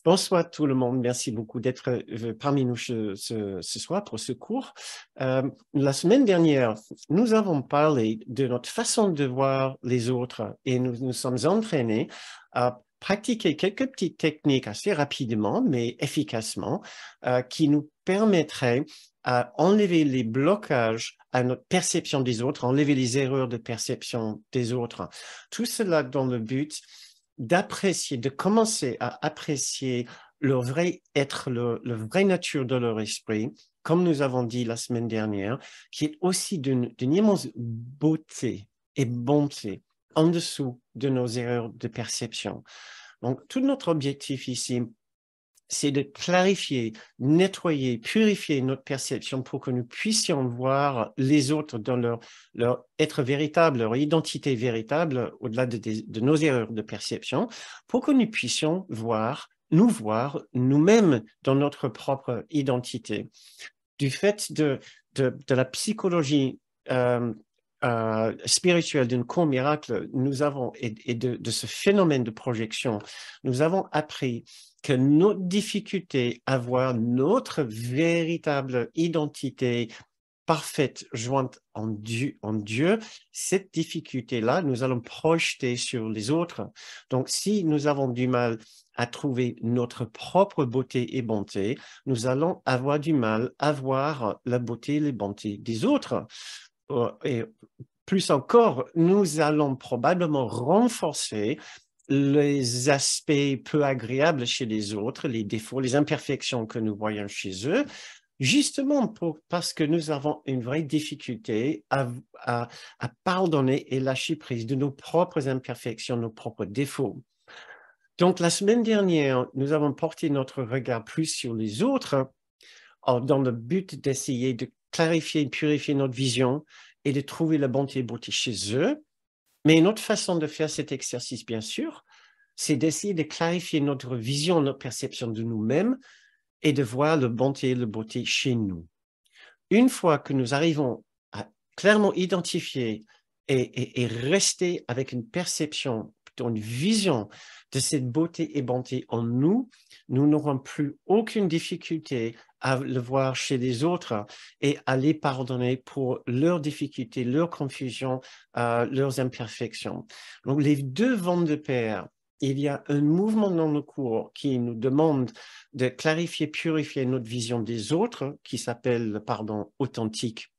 Bonsoir tout le monde, merci beaucoup d'être parmi nous ce soir pour ce cours. La semaine dernière, nous avons parlé de notre façon de voir les autres et nous nous sommes entraînés à pratiquer quelques petites techniques assez rapidement mais efficacement qui nous permettraient à enlever les blocages à notre perception des autres, enlever les erreurs de perception des autres. Tout cela dans le but d'apprécier, de commencer à apprécier le vrai être, le vrai nature de leur esprit, comme nous avons dit la semaine dernière, qui est aussi d'une immense beauté et bonté en dessous de nos erreurs de perception. Donc, tout notre objectif ici, c'est de clarifier, nettoyer, purifier notre perception pour que nous puissions voir les autres dans leur être véritable, leur identité véritable, au-delà de nos erreurs de perception, pour que nous puissions nous voir nous-mêmes dans notre propre identité. Du fait de la psychologie spirituelle d'un cours miracle, nous avons, et de ce phénomène de projection, nous avons appris que notre difficulté à voir notre véritable identité parfaite jointe en Dieu, cette difficulté-là, nous allons projeter sur les autres. Donc, si nous avons du mal à trouver notre propre beauté et bonté, nous allons avoir du mal à voir la beauté et les bontés des autres. Et plus encore, nous allons probablement renforcer les aspects peu agréables chez les autres, les défauts, les imperfections que nous voyons chez eux, justement parce que nous avons une vraie difficulté à pardonner et lâcher prise de nos propres imperfections, nos propres défauts. Donc, la semaine dernière, nous avons porté notre regard plus sur les autres dans le but d'essayer de clarifier et purifier notre vision et de trouver la bonté et beauté chez eux. Mais une autre façon de faire cet exercice, bien sûr, c'est d'essayer de clarifier notre vision, notre perception de nous-mêmes et de voir la bonté et la beauté chez nous. Une fois que nous arrivons à clairement identifier et rester avec une perception, plutôt une vision de cette beauté et bonté en nous, nous n'aurons plus aucune difficulté à le voir chez les autres et à les pardonner pour leurs difficultés, leurs confusions, leurs imperfections. Donc, les deux vont de pair. Il y a un mouvement dans le cours qui nous demande de clarifier, purifier notre vision des autres, qui s'appelle le pardon authentique,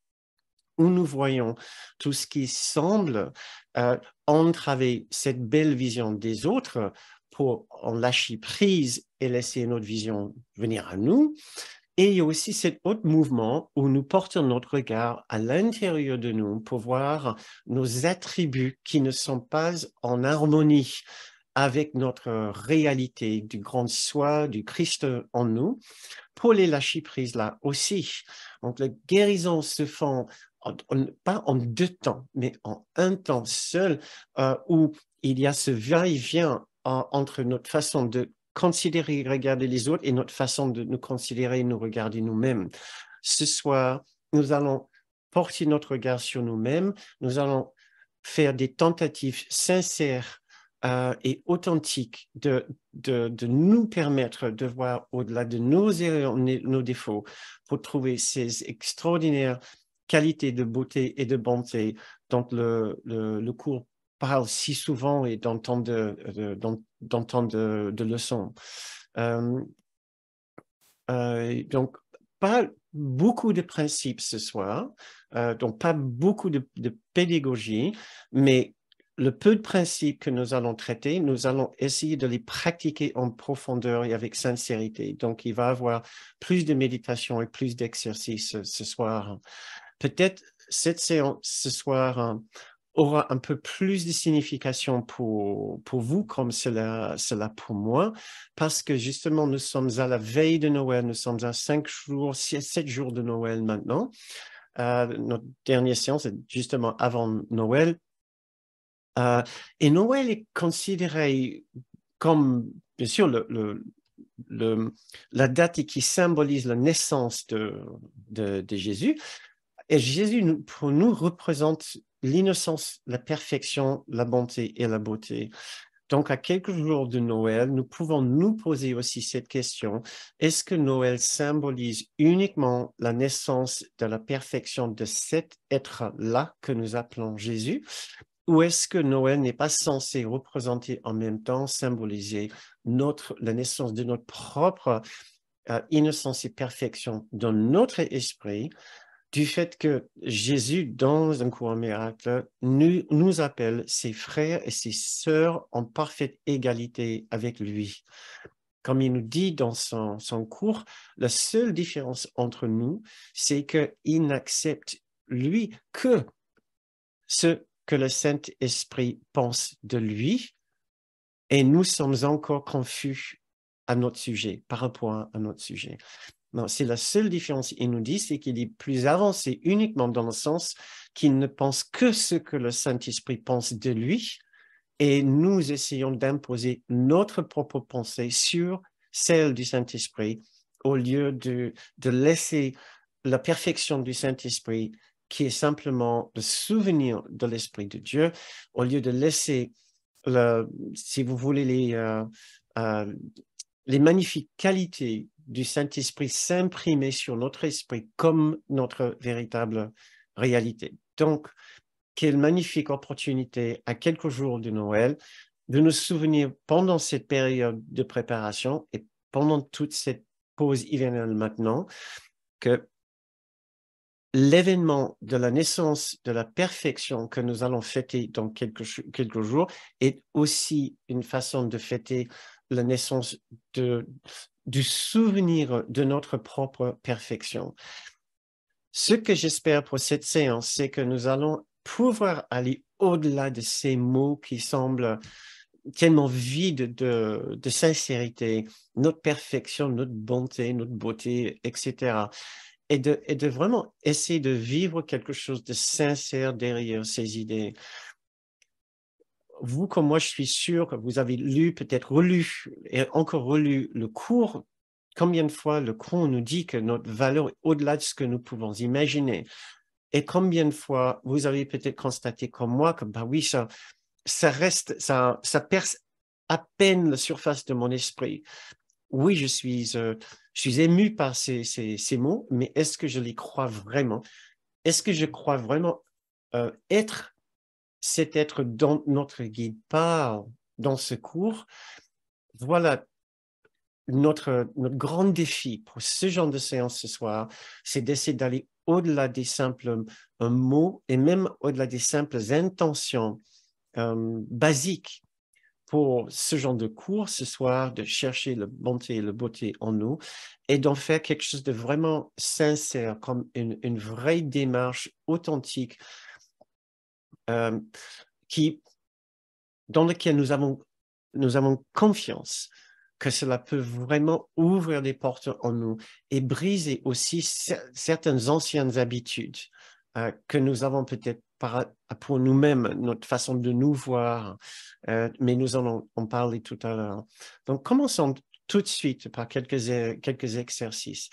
où nous voyons tout ce qui semble entraver cette belle vision des autres pour en lâcher prise et laisser notre vision venir à nous. Et il y a aussi cet autre mouvement où nous portons notre regard à l'intérieur de nous pour voir nos attributs qui ne sont pas en harmonie avec notre réalité du grand soi, du Christ en nous, pour les lâcher prise là aussi. Donc, les guérisons se font pas en deux temps, mais en un temps seul, où il y a ce va-et-vient entre notre façon de considérer et regarder les autres et notre façon de nous considérer et nous regarder nous-mêmes. Ce soir, nous allons porter notre regard sur nous-mêmes, nous allons faire des tentatives sincères et authentiques de nous permettre de voir au-delà de nos erreurs, nos défauts, pour trouver ces extraordinaires qualités de beauté et de bonté dont le cours parle si souvent et dans tant de leçons. Donc, pas beaucoup de principes ce soir, donc pas beaucoup de pédagogie, mais le peu de principes que nous allons traiter, nous allons essayer de les pratiquer en profondeur et avec sincérité. Donc, il va y avoir plus de méditation et plus d'exercices ce soir. Peut-être cette séance ce soir aura un peu plus de signification pour vous comme cela pour moi, parce que justement, nous sommes à la veille de Noël, nous sommes à 7 jours de Noël maintenant. Notre dernière séance est justement avant Noël. Et Noël est considéré comme, bien sûr, la date qui symbolise la naissance de Jésus. Et Jésus, pour nous, représente l'innocence, la perfection, la bonté et la beauté. Donc, à quelques jours de Noël, nous pouvons nous poser aussi cette question. Est-ce que Noël symbolise uniquement la naissance de la perfection de cet être-là que nous appelons Jésus? Ou est-ce que Noël n'est pas censé représenter en même temps, symboliser la naissance de notre propre innocence et perfection dans notre esprit, du fait que Jésus, dans un courant miracle, nous appelle ses frères et ses sœurs en parfaite égalité avec lui. Comme il nous dit dans son cours, la seule différence entre nous, c'est qu'il n'accepte, lui, que ce que le Saint-Esprit pense de lui, et nous sommes encore confus à notre sujet, par rapport à notre sujet. Non, c'est la seule différence. Il nous dit, c'est qu'il est plus avancé uniquement dans le sens qu'il ne pense que ce que le Saint-Esprit pense de lui, et nous essayons d'imposer notre propre pensée sur celle du Saint-Esprit, au lieu de laisser la perfection du Saint-Esprit, qui est simplement le souvenir de l'Esprit de Dieu, au lieu de laisser, si vous voulez, les magnifiques qualités du Saint-Esprit s'imprimer sur notre esprit comme notre véritable réalité. Donc, quelle magnifique opportunité à quelques jours de Noël de nous souvenir pendant cette période de préparation et pendant toute cette pause hivernale maintenant que l'événement de la naissance de la perfection que nous allons fêter dans quelques jours est aussi une façon de fêter la naissance du souvenir de notre propre perfection. Ce que j'espère pour cette séance, c'est que nous allons pouvoir aller au-delà de ces mots qui semblent tellement vides de sincérité, notre perfection, notre bonté, notre beauté, etc. Et de vraiment essayer de vivre quelque chose de sincère derrière ces idées. Vous, comme moi, je suis sûr que vous avez lu, peut-être relu et encore relu le cours. Combien de fois le cours nous dit que notre valeur est au-delà de ce que nous pouvons imaginer? Et combien de fois vous avez peut-être constaté comme moi que, bah oui, ça reste, ça perce à peine la surface de mon esprit. Oui, je suis ému par ces mots, mais est-ce que je les crois vraiment? Est-ce que je crois vraiment être cet être dont notre guide parle dans ce cours? Voilà, notre grand défi pour ce genre de séance ce soir, c'est d'essayer d'aller au-delà des simples mots et même au-delà des simples intentions basiques pour ce genre de cours ce soir, de chercher la bonté et la beauté en nous et d'en faire quelque chose de vraiment sincère, comme une vraie démarche authentique dans laquelle nous avons confiance que cela peut vraiment ouvrir des portes en nous et briser aussi certaines anciennes habitudes que nous avons peut-être pour nous-mêmes, notre façon de nous voir, mais nous allons en parler tout à l'heure. Donc, commençons tout de suite par quelques exercices.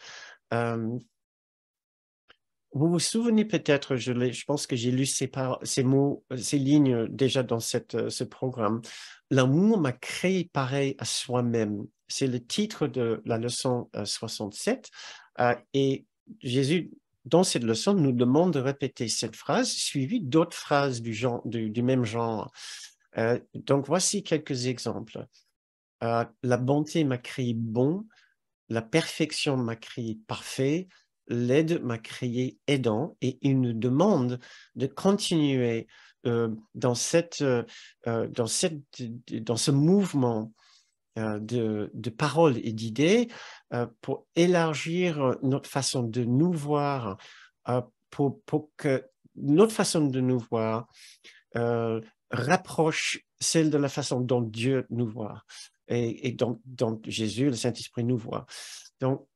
Vous vous souvenez peut-être, je pense que j'ai lu ces mots, ces lignes déjà dans ce programme. L'amour m'a créé pareil à soi-même. C'est le titre de la leçon 67. Et Jésus, dans cette leçon, nous demande de répéter cette phrase, suivie d'autres phrases du même genre. Donc, voici quelques exemples. La bonté m'a créé bon, la perfection m'a créé parfait, l'aide m'a créé aidant, et il nous demande de continuer dans ce mouvement de paroles et d'idées pour élargir notre façon de nous voir, pour que notre façon de nous voir rapproche celle de la façon dont Dieu nous voit et dont Jésus, le Saint-Esprit, nous voit. Donc,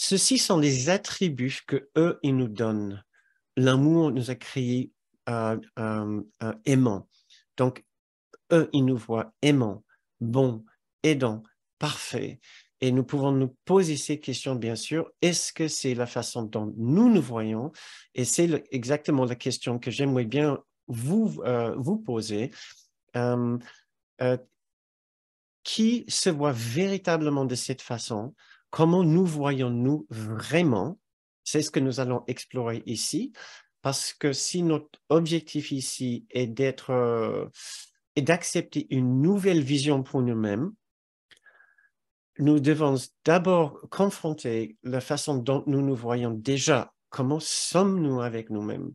ceux-ci sont les attributs que eux, ils nous donnent. L'amour nous a créés aimants. Donc, eux, ils nous voient aimants, bons, aidants, parfaits. Et nous pouvons nous poser ces questions, bien sûr. Est-ce que c'est la façon dont nous nous voyons? Et c'est exactement la question que j'aimerais bien vous poser. qui se voit véritablement de cette façon, comment nous voyons-nous vraiment, c'est ce que nous allons explorer ici, parce que si notre objectif ici est d'accepter une nouvelle vision pour nous-mêmes, nous devons d'abord confronter la façon dont nous nous voyons déjà. Comment sommes-nous avec nous-mêmes?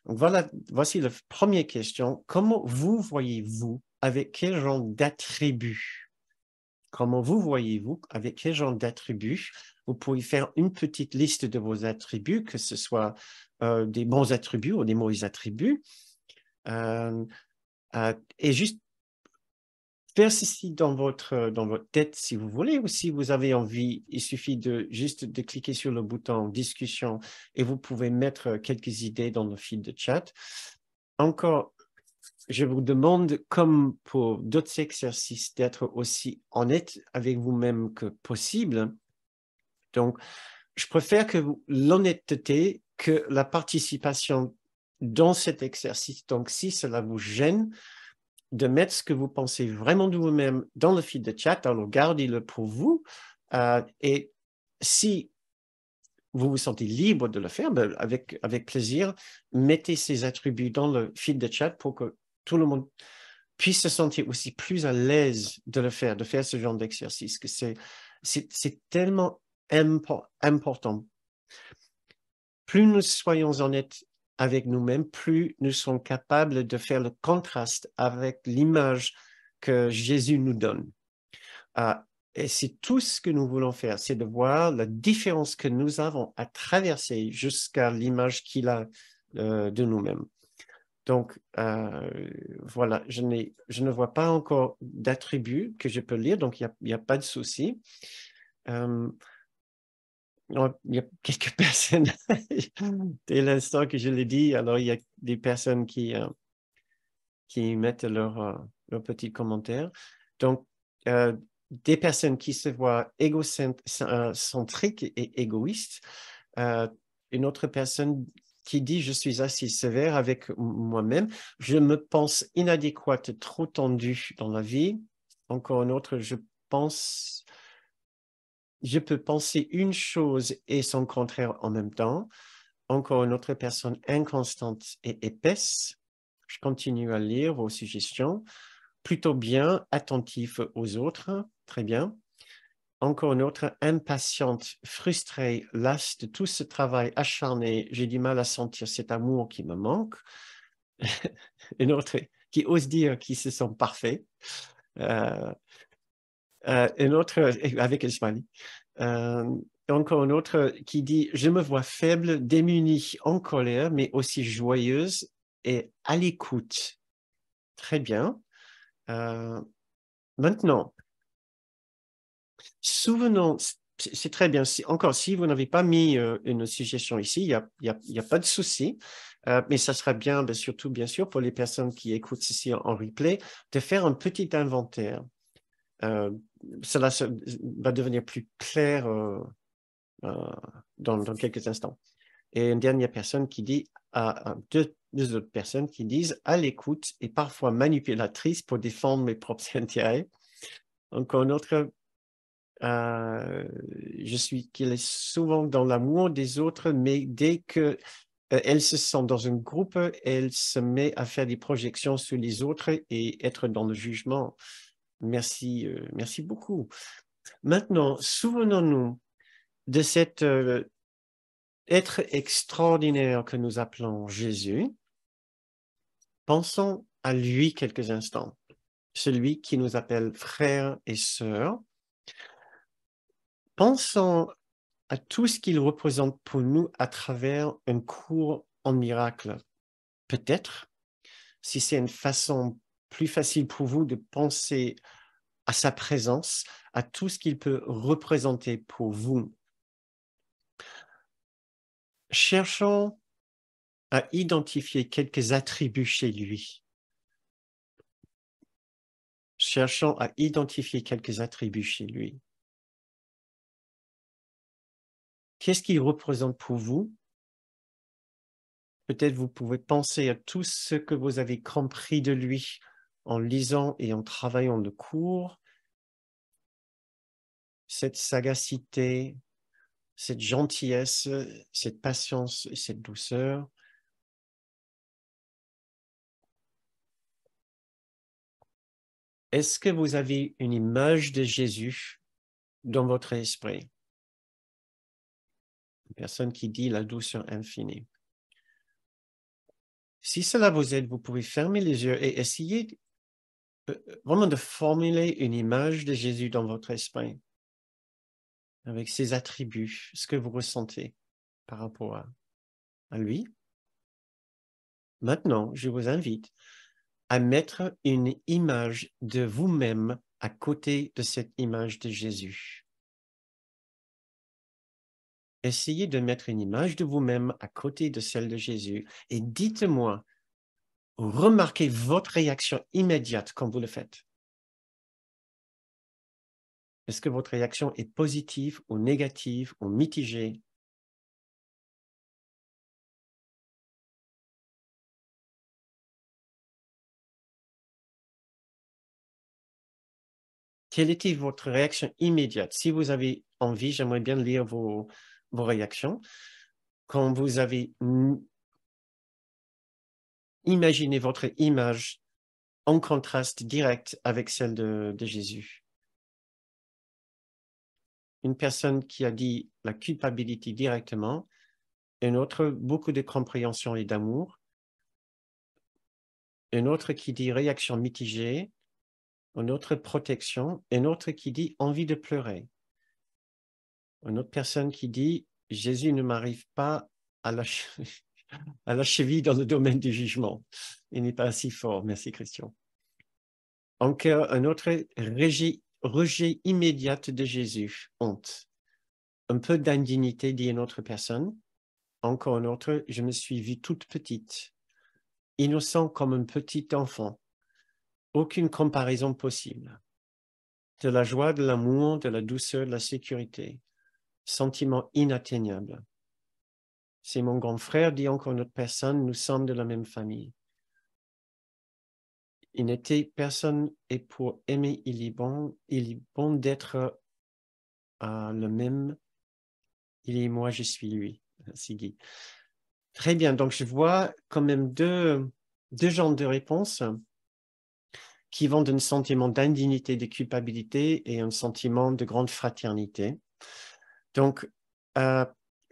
Donc voilà, voici la première question. Comment vous voyez-vous? Avec quel genre d'attributs? Comment vous voyez-vous? Avec quel genre d'attributs? Vous pouvez faire une petite liste de vos attributs, que ce soit des bons attributs ou des mauvais attributs. Et juste faire ceci dans votre tête si vous voulez, ou si vous avez envie, il suffit juste de cliquer sur le bouton discussion et vous pouvez mettre quelques idées dans le fil de chat. Encore, je vous demande, comme pour d'autres exercices, d'être aussi honnête avec vous-même que possible. Donc, je préfère que l'honnêteté que la participation dans cet exercice. Donc, si cela vous gêne, de mettre ce que vous pensez vraiment de vous-même dans le fil de chat, alors gardez-le pour vous. Et si vous vous sentez libre de le faire, ben avec plaisir, mettez ces attributs dans le fil de chat pour que tout le monde puisse se sentir aussi plus à l'aise de le faire, de faire ce genre d'exercice, que c'est tellement important. Plus nous soyons honnêtes avec nous-mêmes, plus nous sommes capables de faire le contraste avec l'image que Jésus nous donne. Et c'est tout ce que nous voulons faire, c'est de voir la différence que nous avons à traverser jusqu'à l'image qu'il a de nous-mêmes. Donc, voilà, je ne vois pas encore d'attributs que je peux lire, donc il n'y a pas de souci. Il y a quelques personnes, dès l'instant que je l'ai dit, alors il y a des personnes qui mettent leur petit commentaire. Donc, des personnes qui se voient égocentriques et égoïstes. Une autre personne qui dit « Je suis assez sévère avec moi-même. Je me pense inadéquate, trop tendue dans la vie. » Encore une autre, je peux penser une chose et son contraire en même temps. Encore une autre personne inconstante et épaisse. Je continue à lire vos suggestions. Plutôt bien, attentif aux autres. Très bien. Encore une autre, impatiente, frustrée, lasse de tout ce travail acharné. J'ai du mal à sentir cet amour qui me manque. Une autre qui ose dire qu'ils se sent parfaits. Une autre, avec un smiley. Encore une autre qui dit « Je me vois faible, démunie, en colère, mais aussi joyeuse et à l'écoute. » Très bien. Maintenant, souvenons, c'est très bien. Encore, si vous n'avez pas mis une suggestion ici, il n'y a pas de souci. Mais ça sera bien, surtout bien sûr pour les personnes qui écoutent ceci en replay, de faire un petit inventaire. Cela va devenir plus clair dans quelques instants. Et une dernière personne qui dit, deux autres personnes qui disent à l'écoute et parfois manipulatrice pour défendre mes propres intérêts. Encore une autre, je suis qu'il est souvent dans l'amour des autres, mais dès que elle se sent dans un groupe, elle se met à faire des projections sur les autres et être dans le jugement. Merci, merci beaucoup. Maintenant, souvenons-nous de cet être extraordinaire que nous appelons Jésus. Pensons à lui quelques instants, celui qui nous appelle frères et sœurs. Pensons à tout ce qu'il représente pour nous à travers un cours en miracle. Peut-être, si c'est une façon plus facile pour vous de penser à sa présence, à tout ce qu'il peut représenter pour vous. Cherchons à identifier quelques attributs chez lui. Cherchons à identifier quelques attributs chez lui. Qu'est-ce qu'il représente pour vous? Peut-être vous pouvez penser à tout ce que vous avez compris de lui en lisant et en travaillant le cours, cette sagacité, cette gentillesse, cette patience et cette douceur, est-ce que vous avez une image de Jésus dans votre esprit? Une personne qui dit la douceur infinie. Si cela vous aide, vous pouvez fermer les yeux et essayer vraiment de formuler une image de Jésus dans votre esprit, avec ses attributs, ce que vous ressentez par rapport à lui. Maintenant, je vous invite à mettre une image de vous-même à côté de cette image de Jésus. Essayez de mettre une image de vous-même à côté de celle de Jésus et dites-moi, remarquez votre réaction immédiate quand vous le faites. Est-ce que votre réaction est positive ou négative ou mitigée? Quelle était votre réaction immédiate? Si vous avez envie, j'aimerais bien lire vos réactions. Quand vous avez imaginé votre image en contraste direct avec celle de Jésus. Une personne qui a dit la culpabilité directement, une autre, beaucoup de compréhension et d'amour, une autre qui dit réaction mitigée, une autre protection, une autre qui dit envie de pleurer. Une autre personne qui dit Jésus ne m'arrive pas à la, à la cheville dans le domaine du jugement. Il n'est pas assez fort. Merci, Christian. Encore un autre rejet immédiat de Jésus, honte. Un peu d'indignité, dit une autre personne. Encore un autre, je me suis vue toute petite, innocent comme un petit enfant. Aucune comparaison possible. De la joie, de l'amour, de la douceur, de la sécurité. Sentiment inatteignable. C'est mon grand frère, dit encore une autre personne, nous sommes de la même famille. Il n'était personne et pour aimer, il est bon d'être le même. Il est moi, je suis lui. Siggy. Très bien, donc je vois quand même deux genres de réponses qui vont d'un sentiment d'indignité, de culpabilité et un sentiment de grande fraternité. Donc,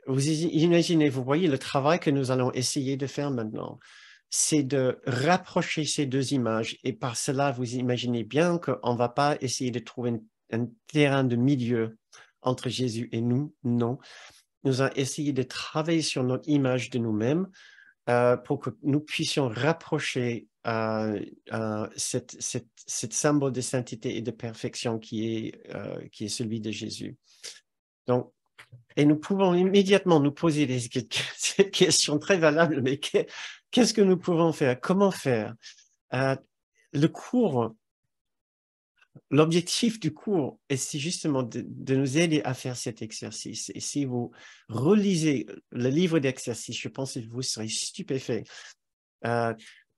vous imaginez, vous voyez le travail que nous allons essayer de faire maintenant, c'est de rapprocher ces deux images et par cela, vous imaginez bien qu'on ne va pas essayer de trouver un terrain de milieu entre Jésus et nous, non. Nous allons essayer de travailler sur notre image de nous-mêmes pour que nous puissions rapprocher cette symbole de sainteté et de perfection qui est celui de Jésus. Donc, et nous pouvons immédiatement nous poser cette question très valable, mais qu'est-ce que nous pouvons faire? Comment faire? Le cours, l'objectif du cours, c'est justement de nous aider à faire cet exercice. Et si vous relisez le livre d'exercice, je pense que vous serez stupéfait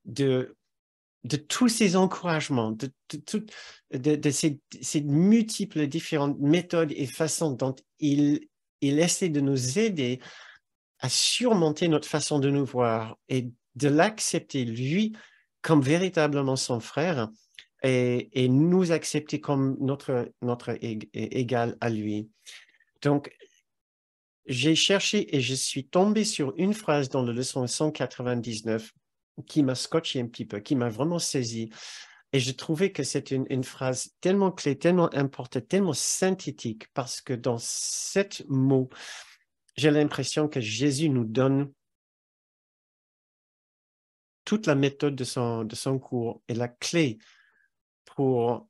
de tous ces encouragements, de ces multiples différentes méthodes et façons dont il essaie de nous aider à surmonter notre façon de nous voir et de l'accepter, lui, comme véritablement son frère et nous accepter comme notre égal à lui. Donc, j'ai cherché et je suis tombé sur une phrase dans la leçon 199 qui m'a scotché un petit peu, qui m'a vraiment saisi. Et je trouvais que c'est une phrase tellement clé, tellement importante, tellement synthétique, parce que dans 7 mots, j'ai l'impression que Jésus nous donne toute la méthode de son cours et la clé pour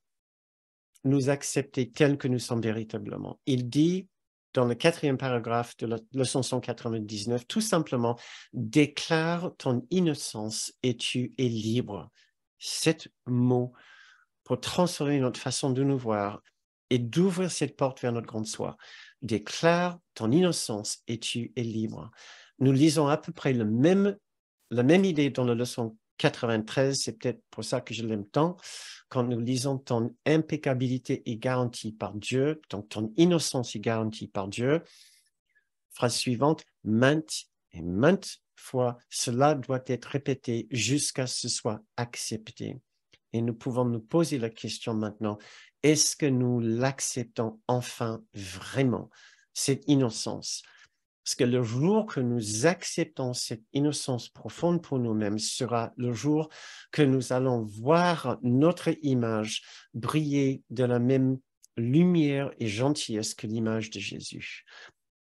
nous accepter tels que nous sommes véritablement. Il dit, dans le 4e paragraphe de la leçon 199, tout simplement, déclare ton innocence et tu es libre. 7 mots pour transformer notre façon de nous voir et d'ouvrir cette porte vers notre grande soi. Déclare ton innocence et tu es libre. Nous lisons à peu près la même idée dans la leçon 93, c'est peut-être pour ça que je l'aime tant, quand nous lisons ton impeccabilité est garantie par Dieu, donc ton innocence est garantie par Dieu. Phrase suivante, maintes et maintes fois, cela doit être répété jusqu'à ce soit accepté. Et nous pouvons nous poser la question maintenant, est-ce que nous l'acceptons enfin vraiment, cette innocence? Parce que le jour que nous acceptons cette innocence profonde pour nous-mêmes sera le jour que nous allons voir notre image briller de la même lumière et gentillesse que l'image de Jésus.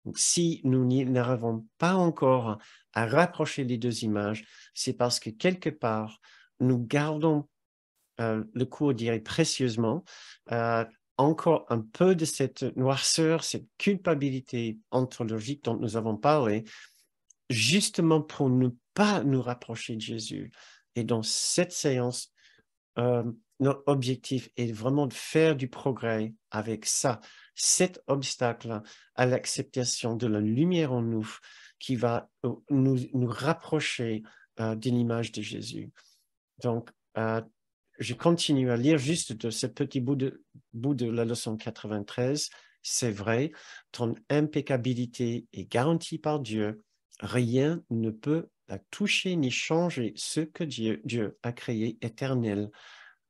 Donc, si nous n'arrivons pas encore à rapprocher les deux images, c'est parce que quelque part, nous gardons le cours, dirait précieusement, encore un peu de cette noirceur, cette culpabilité ontologique dont nous avons parlé, justement pour ne pas nous rapprocher de Jésus. Et dans cette séance, notre objectif est vraiment de faire du progrès avec ça, cet obstacle à l'acceptation de la lumière en nous qui va nous rapprocher de l'image de Jésus. Donc, je continue à lire juste de ce petit bout de la leçon 93. C'est vrai, ton impeccabilité est garantie par Dieu. Rien ne peut la toucher ni changer ce que Dieu a créé éternel.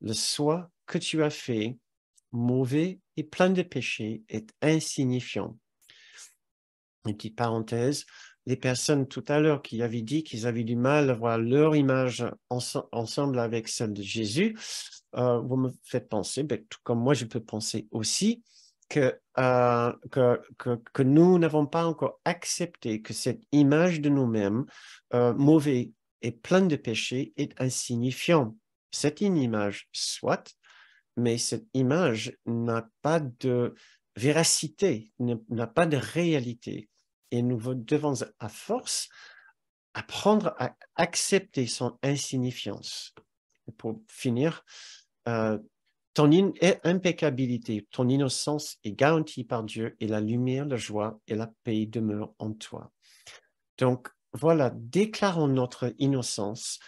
Le soi que tu as fait, mauvais et plein de péchés, est insignifiant. Une petite parenthèse, les personnes tout à l'heure qui avaient dit qu'ils avaient du mal à voir leur image ensemble avec celle de Jésus, vous me faites penser, tout comme moi je peux penser aussi, que nous n'avons pas encore accepté que cette image de nous-mêmes, mauvais et pleine de péchés, est insignifiant. C'est une image, soit, mais cette image n'a pas de véracité, n'a pas de réalité. Et nous devons à force apprendre à accepter son insignifiance. Et pour finir, ton impeccabilité, ton innocence est garantie par Dieu et la lumière, la joie et la paix demeurent en toi. Donc voilà, déclarons notre innocence.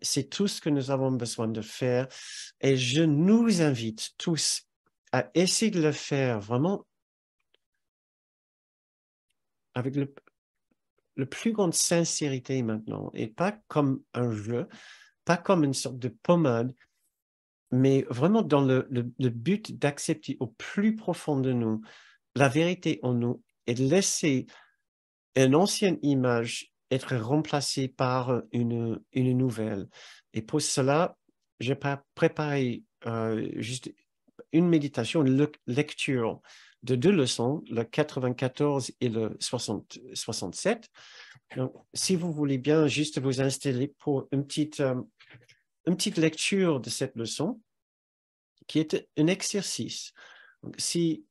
C'est tout ce que nous avons besoin de faire. Et je nous invite tous à essayer de le faire vraiment avec le plus grande sincérité maintenant, et pas comme un jeu, pas comme une sorte de pommade, mais vraiment dans le but d'accepter au plus profond de nous la vérité en nous et de laisser une ancienne image être remplacée par une nouvelle. Et pour cela, j'ai préparé juste une méditation, une lecture de deux leçons, le 94 et le 67. Donc, si vous voulez bien juste vous installer pour une petite lecture de cette leçon, qui est un exercice. Donc, si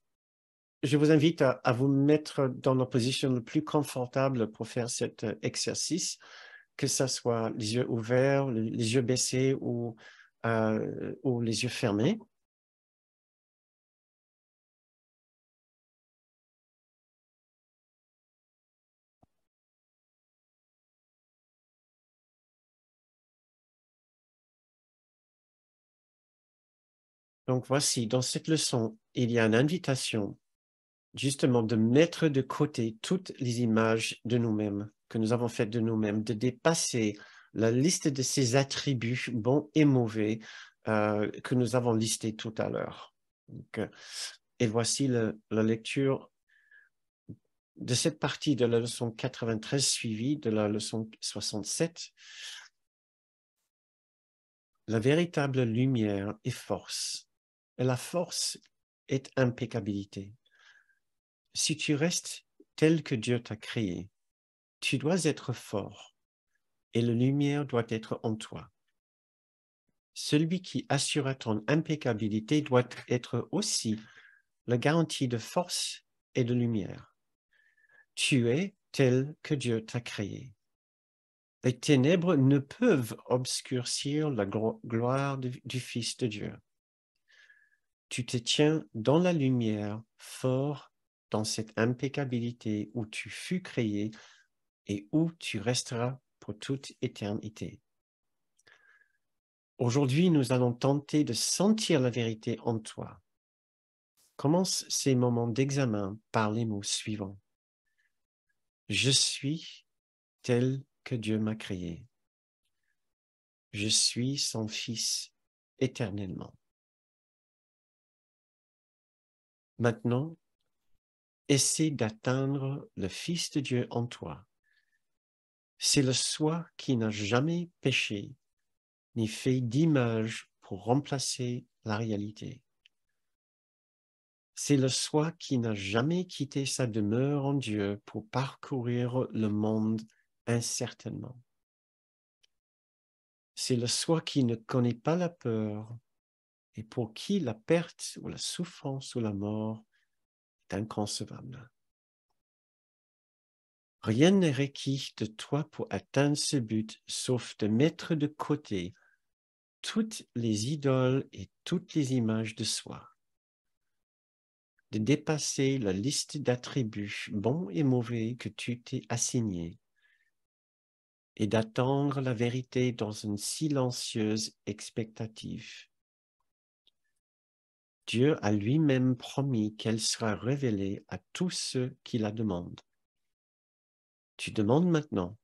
je vous invite à vous mettre dans la position la plus confortable pour faire cet exercice, que ce soit les yeux ouverts, les yeux baissés ou les yeux fermés. Donc voici, dans cette leçon, il y a une invitation justement de mettre de côté toutes les images de nous-mêmes, que nous avons faites de nous-mêmes, de dépasser la liste de ces attributs bons et mauvais que nous avons listés tout à l'heure. Et voici la lecture de cette partie de la leçon 93 suivie de la leçon 67. La véritable lumière est force, et la force est impeccabilité. Si tu restes tel que Dieu t'a créé, tu dois être fort et la lumière doit être en toi. Celui qui assure ton impeccabilité doit être aussi la garantie de force et de lumière. Tu es tel que Dieu t'a créé. Les ténèbres ne peuvent obscurcir la gloire du Fils de Dieu. Tu te tiens dans la lumière, fort dans cette impeccabilité où tu fus créé et où tu resteras pour toute éternité. Aujourd'hui, nous allons tenter de sentir la vérité en toi. Commence ces moments d'examen par les mots suivants. Je suis tel que Dieu m'a créé. Je suis son Fils éternellement. Maintenant, essaie d'atteindre le Fils de Dieu en toi. C'est le soi qui n'a jamais péché, ni fait d'image pour remplacer la réalité. C'est le soi qui n'a jamais quitté sa demeure en Dieu pour parcourir le monde incertainement. C'est le soi qui ne connaît pas la peur et pour qui la perte ou la souffrance ou la mort est inconcevable. Rien n'est requis de toi pour atteindre ce but, sauf de mettre de côté toutes les idoles et toutes les images de soi, de dépasser la liste d'attributs bons et mauvais que tu t'es assigné et d'attendre la vérité dans une silencieuse expectative. Dieu a lui-même promis qu'elle sera révélée à tous ceux qui la demandent. Tu demandes maintenant.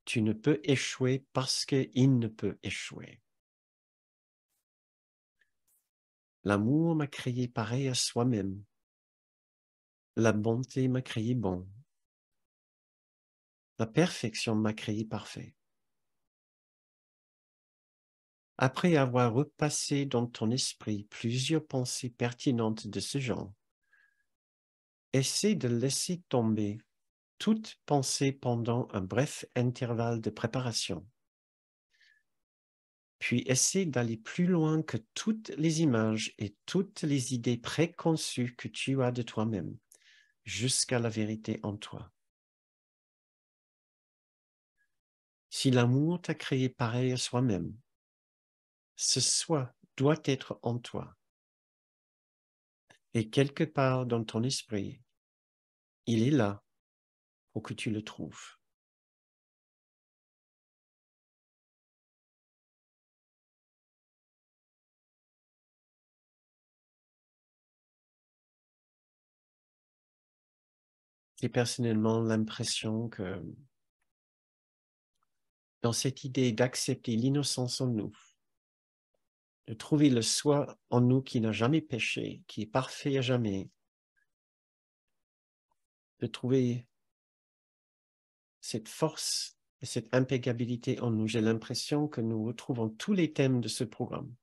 Tu ne peux échouer parce qu'il ne peut échouer. L'amour m'a créé pareil à soi-même. La bonté m'a créé bon. La perfection m'a créé parfait. Après avoir repassé dans ton esprit plusieurs pensées pertinentes de ce genre, essaie de laisser tomber toute pensée pendant un bref intervalle de préparation. Puis essaie d'aller plus loin que toutes les images et toutes les idées préconçues que tu as de toi-même, jusqu'à la vérité en toi. Si l'amour t'a créé pareil à soi-même, ce soi doit être en toi. Et quelque part dans ton esprit, il est là pour que tu le trouves. J'ai personnellement l'impression que dans cette idée d'accepter l'innocence en nous, de trouver le soi en nous qui n'a jamais péché, qui est parfait à jamais, de trouver cette force et cette impeccabilité en nous. J'ai l'impression que nous retrouvons tous les thèmes de ce programme.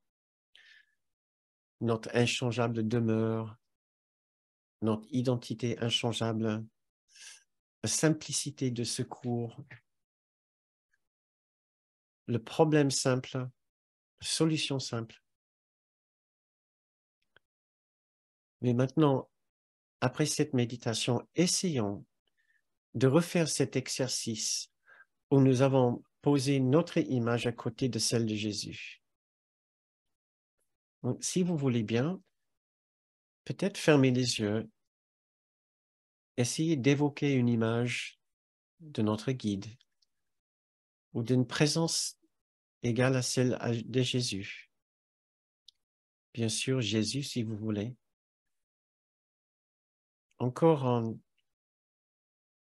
Notre inchangeable demeure, notre identité inchangeable, la simplicité de secours, le problème simple, la solution simple. Mais maintenant, après cette méditation, essayons de refaire cet exercice où nous avons posé notre image à côté de celle de Jésus. Donc, si vous voulez bien, peut-être fermer les yeux, essayez d'évoquer une image de notre guide ou d'une présence égale à celle de Jésus. Bien sûr, Jésus, si vous voulez. Encore en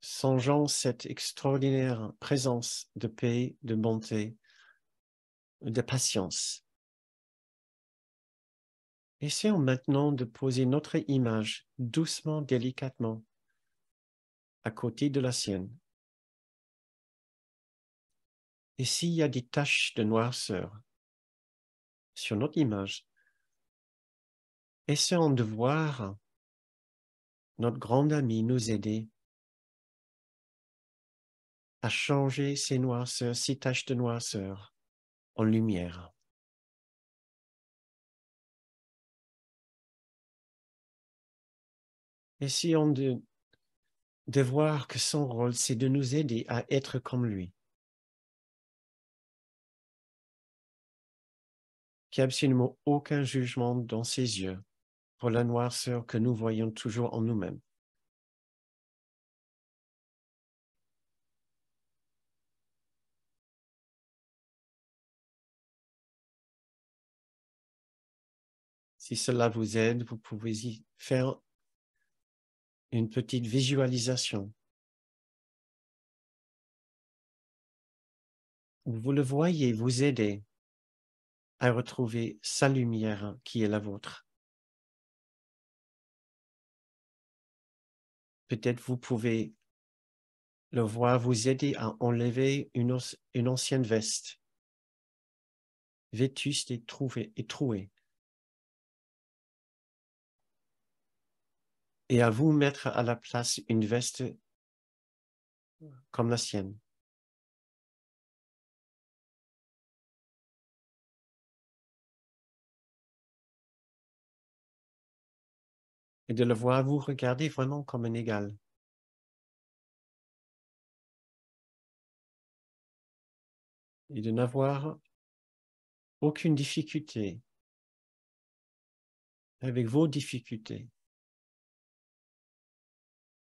songeant cette extraordinaire présence de paix, de bonté, de patience. Essayons maintenant de poser notre image doucement, délicatement, à côté de la sienne. Et s'il y a des taches de noirceur sur notre image, essayons de voir notre grand ami nous aider à changer ces noirceurs, ces taches de noirceur en lumière. Essayons de voir que son rôle, c'est de nous aider à être comme lui. Qu'il n'y a absolument aucun jugement dans ses yeux pour la noirceur que nous voyons toujours en nous-mêmes. Si cela vous aide, vous pouvez y faire une petite visualisation. Vous le voyez vous aider à retrouver sa lumière qui est la vôtre. Peut-être vous pouvez le voir vous aider à enlever une ancienne veste, vétuste et trouée, et à vous mettre à la place une veste comme la sienne. Et de le voir vous regarder vraiment comme un égal. Et de n'avoir aucune difficulté avec vos difficultés.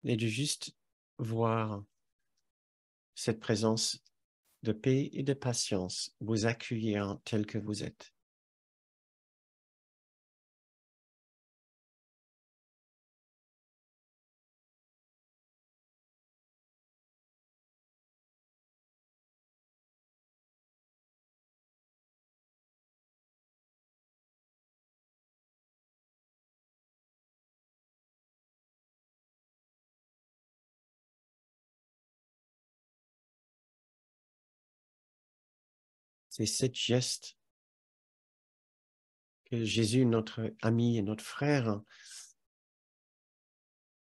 Et de juste voir cette présence de paix et de patience vous accueillir tel que vous êtes. C'est ce geste que Jésus, notre ami et notre frère,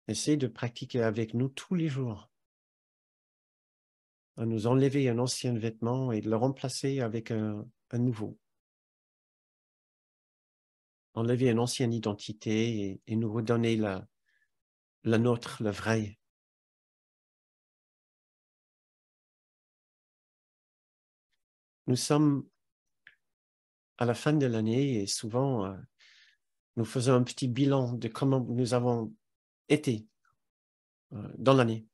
essaie de pratiquer avec nous tous les jours. À nous enlever un ancien vêtement et de le remplacer avec un nouveau. Enlever une ancienne identité et nous redonner la nôtre, la vraie. Nous sommes à la fin de l'année et souvent nous faisons un petit bilan de comment nous avons été dans l'année.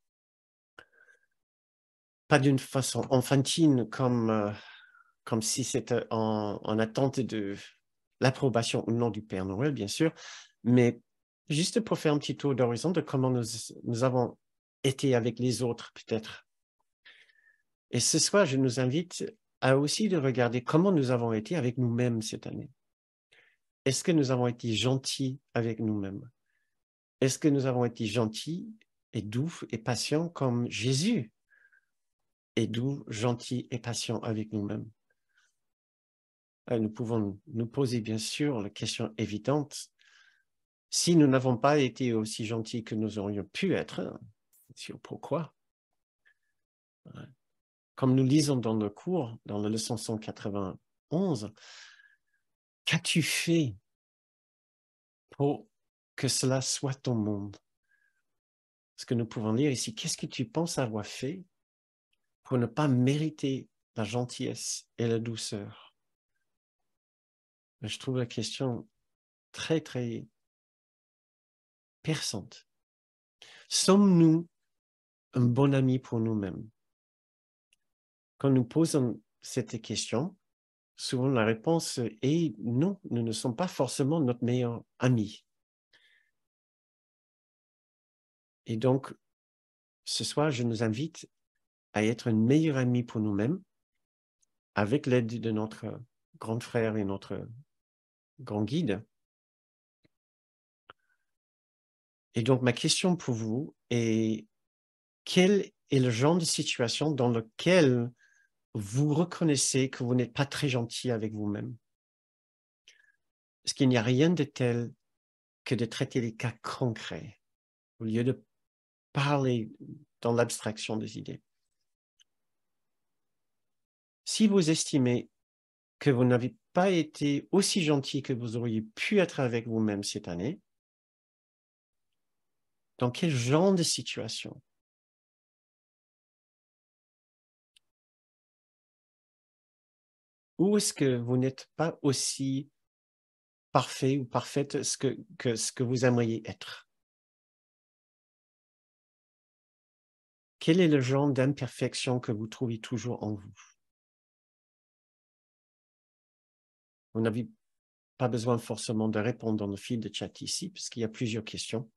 Pas d'une façon enfantine comme si c'était en attente de l'approbation ou non du Père Noël, bien sûr, mais juste pour faire un petit tour d'horizon de comment nous avons été avec les autres, peut-être. Et ce soir, je nous invite à aussi de regarder comment nous avons été avec nous-mêmes cette année. Est-ce que nous avons été gentils avec nous-mêmes? Est-ce que nous avons été gentils et doux et patients comme Jésus est doux, gentil et patient avec nous-mêmes? Nous pouvons nous poser bien sûr la question évidente. Si nous n'avons pas été aussi gentils que nous aurions pu être, pourquoi? Comme nous lisons dans le cours, dans la leçon 191, qu'as-tu fait pour que cela soit ton monde? Ce que nous pouvons lire ici, qu'est-ce que tu penses avoir fait pour ne pas mériter la gentillesse et la douceur? Je trouve la question très, très perçante. Sommes-nous un bon ami pour nous-mêmes? Quand nous posons cette question, souvent la réponse est non, nous ne sommes pas forcément notre meilleur ami. Et donc, ce soir, je nous invite à être un meilleur ami pour nous-mêmes avec l'aide de notre grand frère et notre grand guide. Et donc, ma question pour vous est, quel est le genre de situation dans lequel vous reconnaissez que vous n'êtes pas très gentil avec vous-même? Parce qu'il n'y a rien de tel que de traiter les cas concrets au lieu de parler dans l'abstraction des idées. Si vous estimez que vous n'avez pas été aussi gentil que vous auriez pu être avec vous-même cette année, dans quel genre de situation? Où est-ce que vous n'êtes pas aussi parfait ou parfaite que ce que vous aimeriez être? Quel est le genre d'imperfection que vous trouvez toujours en vous? Vous n'avez pas besoin forcément de répondre dans le fil de chat ici, parce qu'il y a plusieurs questions.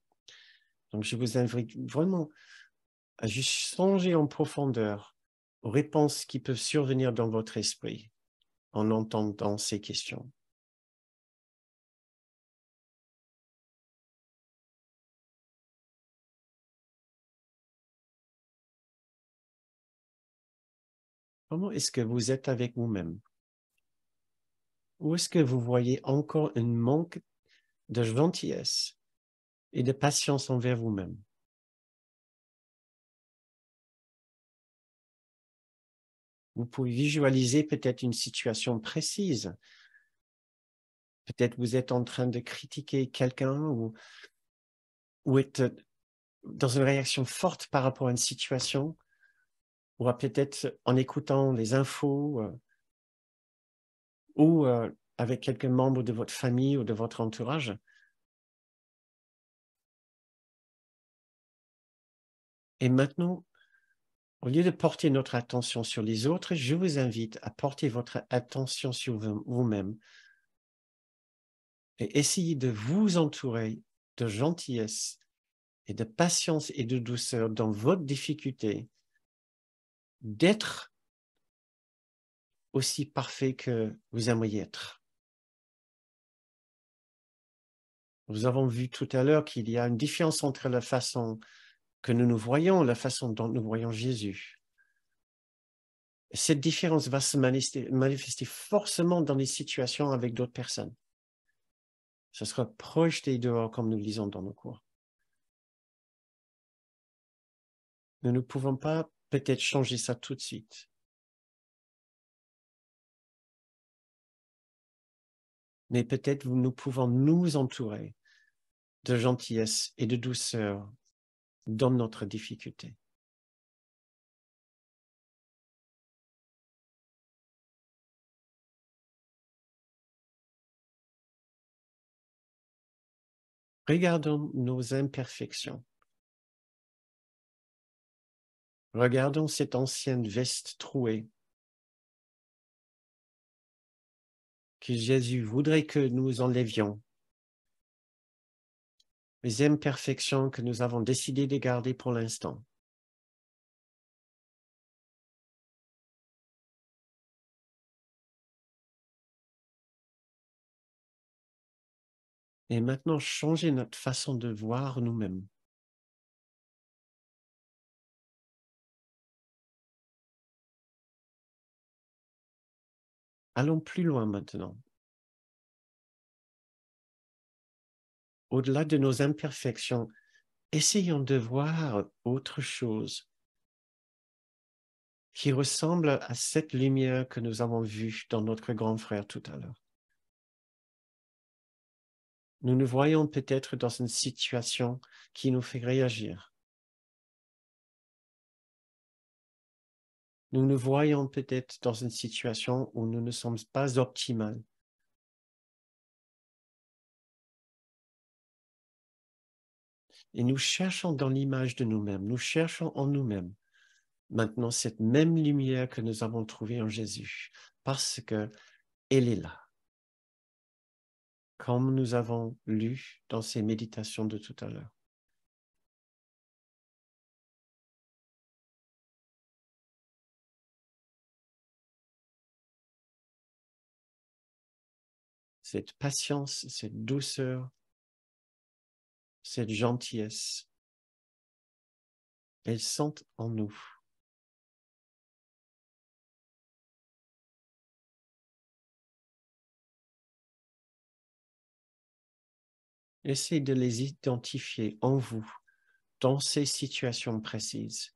Donc, je vous invite vraiment à juste songer en profondeur aux réponses qui peuvent survenir dans votre esprit en entendant ces questions. Comment est-ce que vous êtes avec vous-même? Où est-ce que vous voyez encore un manque de gentillesse et de patience envers vous-même? Vous pouvez visualiser peut-être une situation précise. Peut-être vous êtes en train de critiquer quelqu'un ou êtes dans une réaction forte par rapport à une situation, ou peut-être en écoutant les infos ou avec quelques membres de votre famille ou de votre entourage. Et maintenant, au lieu de porter notre attention sur les autres, je vous invite à porter votre attention sur vous-même et essayer de vous entourer de gentillesse et de patience et de douceur dans votre difficulté, d'être aussi parfait que vous aimeriez être. Nous avons vu tout à l'heure qu'il y a une différence entre la façon que nous nous voyons et la façon dont nous voyons Jésus. Cette différence va se manifester forcément dans les situations avec d'autres personnes. Ce sera projeté dehors comme nous le lisons dans nos cours. Nous ne pouvons pas peut-être changer ça tout de suite. Mais peut-être nous pouvons nous entourer de gentillesse et de douceur dans notre difficulté. Regardons nos imperfections. Regardons cette ancienne veste trouée que Jésus voudrait que nous enlevions. Les imperfections que nous avons décidé de garder pour l'instant. Et maintenant, changer notre façon de voir nous-mêmes. Allons plus loin maintenant. Au-delà de nos imperfections, essayons de voir autre chose qui ressemble à cette lumière que nous avons vue dans notre grand frère tout à l'heure. Nous nous voyons peut-être dans une situation qui nous fait réagir. Nous nous voyons peut-être dans une situation où nous ne sommes pas optimales. Et nous cherchons dans l'image de nous-mêmes, nous cherchons en nous-mêmes maintenant cette même lumière que nous avons trouvée en Jésus, parce qu'elle est là. Comme nous avons lu dans ces méditations de tout à l'heure. Cette patience, cette douceur, cette gentillesse, elles sont en nous. Essayez de les identifier en vous, dans ces situations précises.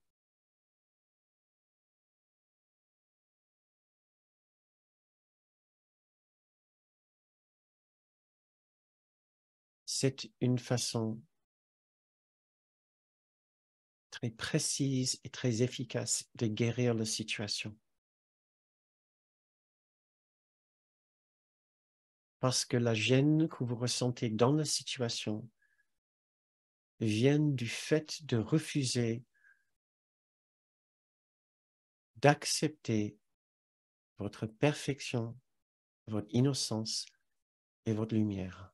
C'est une façon très précise et très efficace de guérir la situation. Parce que la gêne que vous ressentez dans la situation vient du fait de refuser d'accepter votre perfection, votre innocence et votre lumière.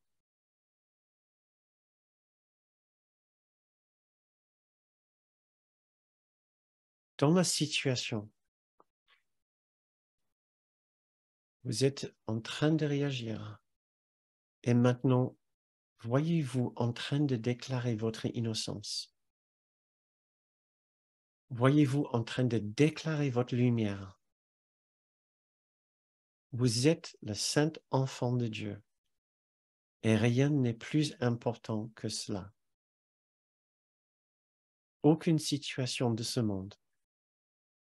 Dans la situation, vous êtes en train de réagir. Et maintenant, voyez-vous en train de déclarer votre innocence. Voyez-vous en train de déclarer votre lumière. Vous êtes le saint enfant de Dieu. Et rien n'est plus important que cela. Aucune situation de ce monde,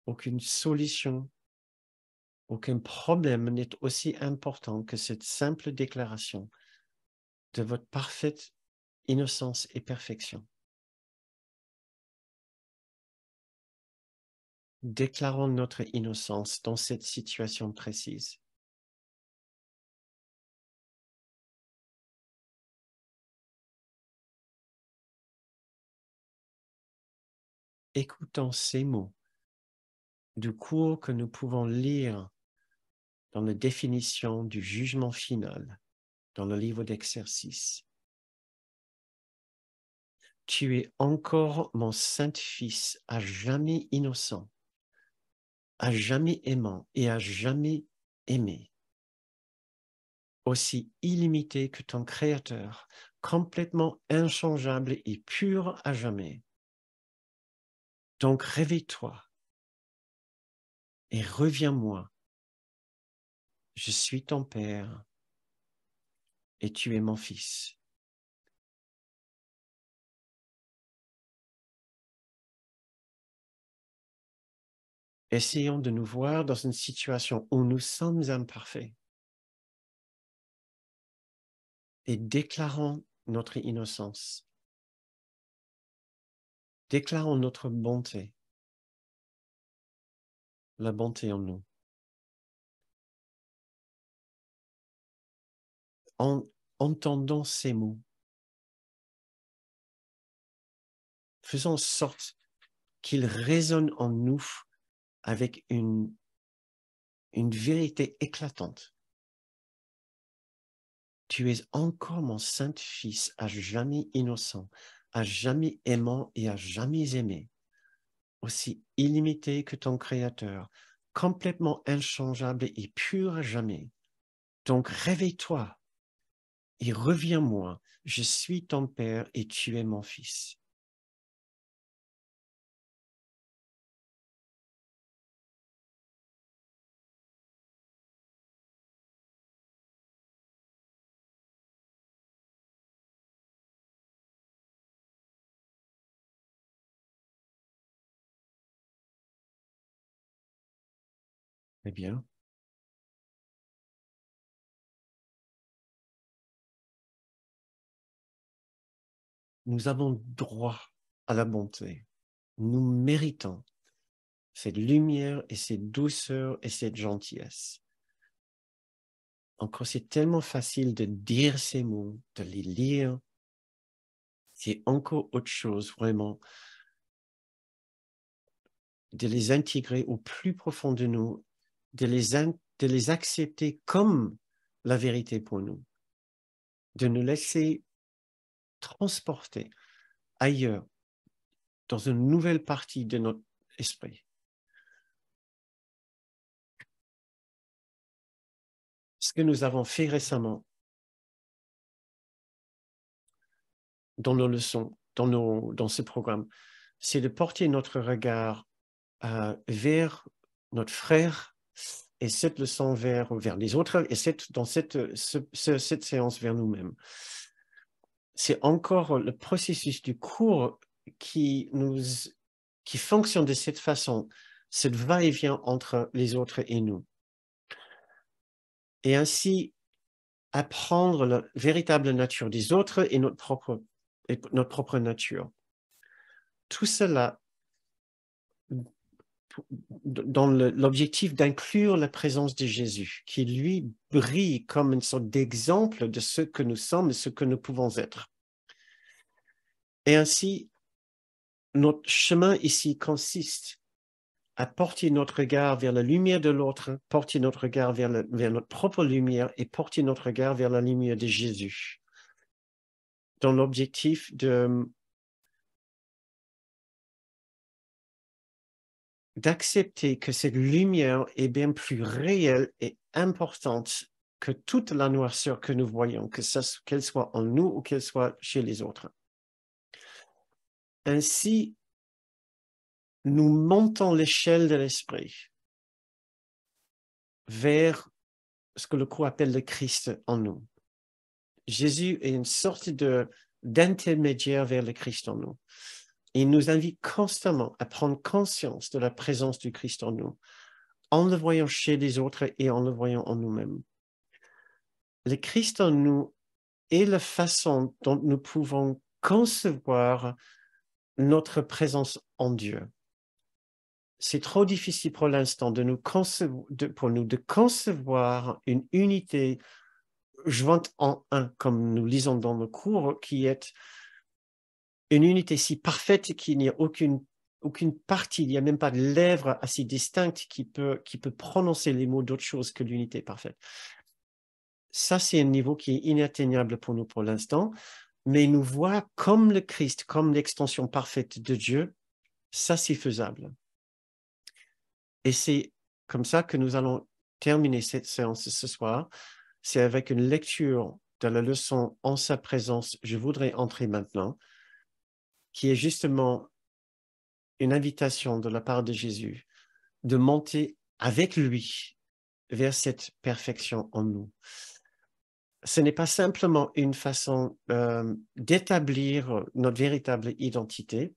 aucune solution, aucun problème n'est aussi important que cette simple déclaration de votre parfaite innocence et perfection. Déclarons notre innocence dans cette situation précise. Écoutons ces mots du cours que nous pouvons lire dans la définition du jugement final dans le livre d'exercice. Tu es encore mon saint fils, à jamais innocent, à jamais aimant et à jamais aimé. Aussi illimité que ton Créateur, complètement inchangeable et pur à jamais. Donc réveille-toi et reviens-moi. Je suis ton Père et tu es mon Fils. Essayons de nous voir dans une situation où nous sommes imparfaits et déclarons notre innocence. Déclarons notre bonté, la bonté en nous. Entendons ces mots. Faisons en sorte qu'ils résonnent en nous avec une vérité éclatante. Tu es encore mon saint fils, à jamais innocent, à jamais aimant et à jamais aimé, aussi illimité que ton Créateur, complètement inchangeable et pur à jamais. Donc réveille-toi et reviens-moi, je suis ton Père et tu es mon Fils. Eh bien, nous avons droit à la bonté. Nous méritons cette lumière et cette douceur et cette gentillesse. Encore, c'est tellement facile de dire ces mots, de les lire. C'est encore autre chose, vraiment, de les intégrer au plus profond de nous, de les accepter comme la vérité pour nous, de nous laisser transporter ailleurs, dans une nouvelle partie de notre esprit. Ce que nous avons fait récemment dans nos leçons, dans ce programme, c'est de porter notre regard vers notre frère et cette leçon vers les autres et dans cette séance vers nous-mêmes. C'est encore le processus du cours qui fonctionne de cette façon, ce va-et-vient entre les autres et nous. Et ainsi, apprendre la véritable nature des autres et notre propre nature. Tout cela dans l'objectif d'inclure la présence de Jésus, qui lui brille comme une sorte d'exemple de ce que nous sommes et ce que nous pouvons être. Et ainsi, notre chemin ici consiste à porter notre regard vers la lumière de l'autre, porter notre regard vers notre propre lumière et porter notre regard vers la lumière de Jésus, dans l'objectif d'accepter que cette lumière est bien plus réelle et importante que toute la noirceur que nous voyons, qu'elle soit en nous ou qu'elle soit chez les autres. Ainsi, nous montons l'échelle de l'esprit vers ce que le cours appelle le Christ en nous. Jésus est une sorte d'intermédiaire vers le Christ en nous. Il nous invite constamment à prendre conscience de la présence du Christ en nous, en le voyant chez les autres et en le voyant en nous-mêmes. Le Christ en nous est la façon dont nous pouvons concevoir notre présence en Dieu. C'est trop difficile pour l'instant pour nous de concevoir une unité jointe en un, comme nous lisons dans le cours, qui est une unité si parfaite qu'il n'y a aucune partie, il n'y a même pas de lèvre assez distincte qui peut prononcer les mots d'autre chose que l'unité parfaite. Ça, c'est un niveau qui est inatteignable pour nous pour l'instant, mais nous voir comme le Christ, comme l'extension parfaite de Dieu, ça, c'est faisable. Et c'est comme ça que nous allons terminer cette séance ce soir. C'est avec une lecture de la leçon « En sa présence, je voudrais entrer maintenant », qui est justement une invitation de la part de Jésus de monter avec lui vers cette perfection en nous. Ce n'est pas simplement une façon d'établir notre véritable identité,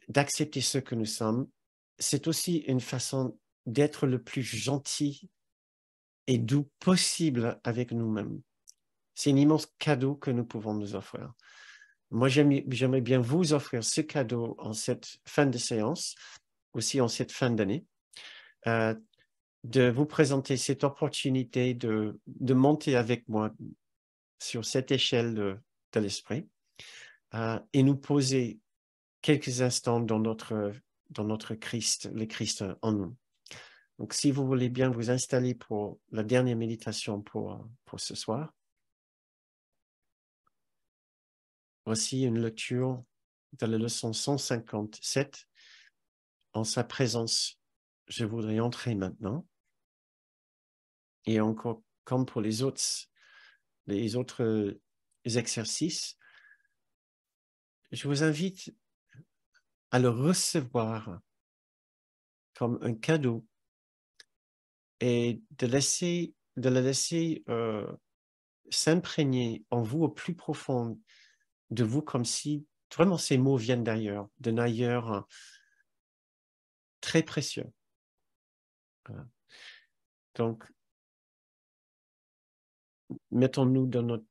d'accepter ce que nous sommes. C'est aussi une façon d'être le plus gentil et doux possible avec nous-mêmes. C'est un immense cadeau que nous pouvons nous offrir. Moi, j'aimerais bien vous offrir ce cadeau en cette fin de séance, aussi en cette fin d'année, de vous présenter cette opportunité de monter avec moi sur cette échelle de l'esprit et nous poser quelques instants dans notre Christ, le Christ en nous. Donc, si vous voulez bien vous installer pour la dernière méditation pour ce soir. Voici une lecture de la leçon 157. En sa présence, je voudrais entrer maintenant. Et encore, comme pour les autres exercices, je vous invite à le recevoir comme un cadeau et de le laisser s'imprégner en vous au plus profond de vous, comme si vraiment ces mots viennent d'ailleurs, d'un ailleurs très précieux. Voilà. Donc, mettons-nous dans notre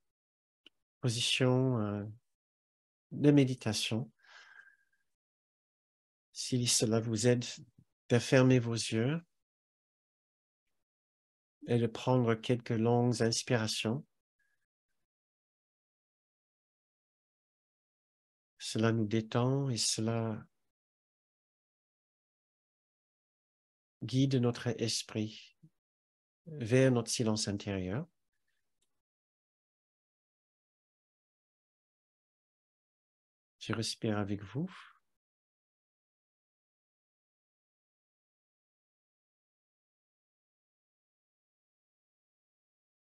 position de méditation. Si cela vous aide de fermer vos yeux et de prendre quelques longues inspirations. Cela nous détend et cela guide notre esprit vers notre silence intérieur. Je respire avec vous.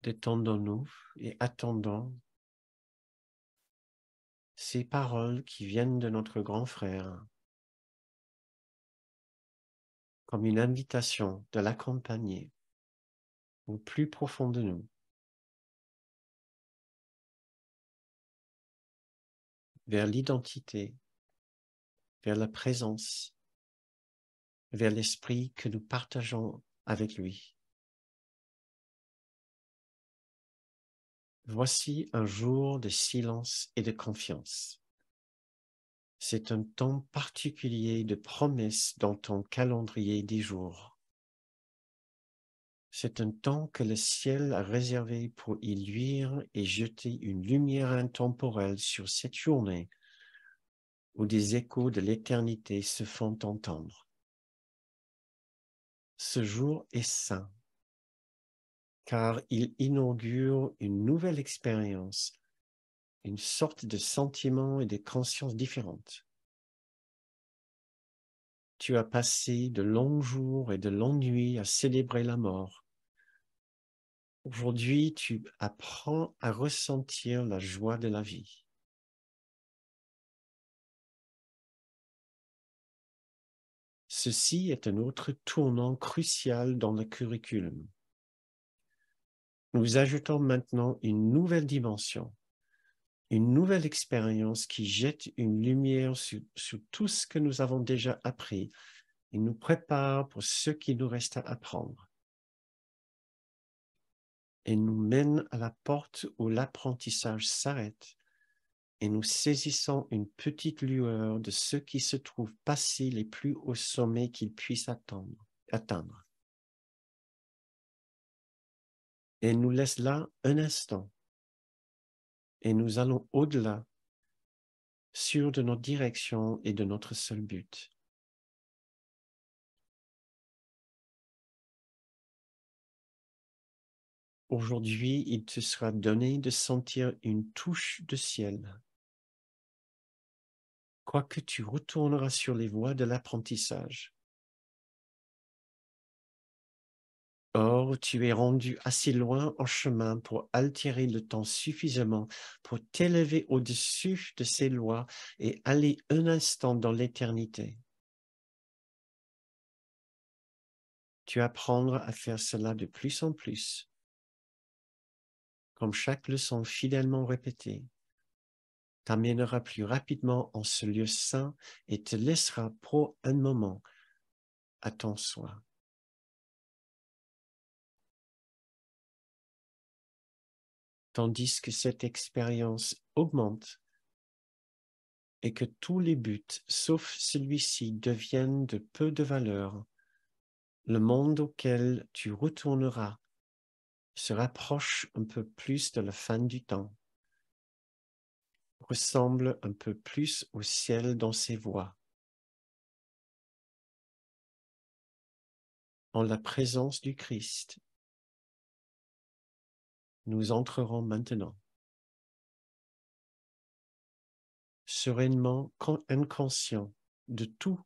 Détendons-nous et attendons ces paroles qui viennent de notre grand frère comme une invitation de l'accompagner au plus profond de nous, vers l'identité, vers la présence, vers l'esprit que nous partageons avec lui. Voici un jour de silence et de confiance. C'est un temps particulier de promesse dans ton calendrier des jours. C'est un temps que le ciel a réservé pour y luire et jeter une lumière intemporelle sur cette journée où des échos de l'éternité se font entendre. Ce jour est saint, car il inaugure une nouvelle expérience, une sorte de sentiment et de conscience différentes. Tu as passé de longs jours et de longues nuits à célébrer la mort. Aujourd'hui, tu apprends à ressentir la joie de la vie. Ceci est un autre tournant crucial dans le curriculum. Nous ajoutons maintenant une nouvelle dimension, une nouvelle expérience qui jette une lumière sur tout ce que nous avons déjà appris et nous prépare pour ce qui nous reste à apprendre. Et nous mène à la porte où l'apprentissage s'arrête et nous saisissons une petite lueur de ceux qui se trouvent passés les plus hauts sommets qu'ils puissent atteindre. Et nous laisse là un instant et nous allons au-delà, sûrs de notre direction et de notre seul but. Aujourd'hui, il te sera donné de sentir une touche de ciel. Quoique tu retourneras sur les voies de l'apprentissage. Or, tu es rendu assez loin en chemin pour altérer le temps suffisamment pour t'élever au-dessus de ces lois et aller un instant dans l'éternité. Tu apprendras à faire cela de plus en plus, comme chaque leçon fidèlement répétée t'amènera plus rapidement en ce lieu saint et te laissera pour un moment à ton soi. Tandis que cette expérience augmente et que tous les buts, sauf celui-ci, deviennent de peu de valeur, le monde auquel tu retourneras se rapproche un peu plus de la fin du temps, ressemble un peu plus au ciel dans ses voies. En la présence du Christ, nous entrerons maintenant, sereinement inconscient de tout,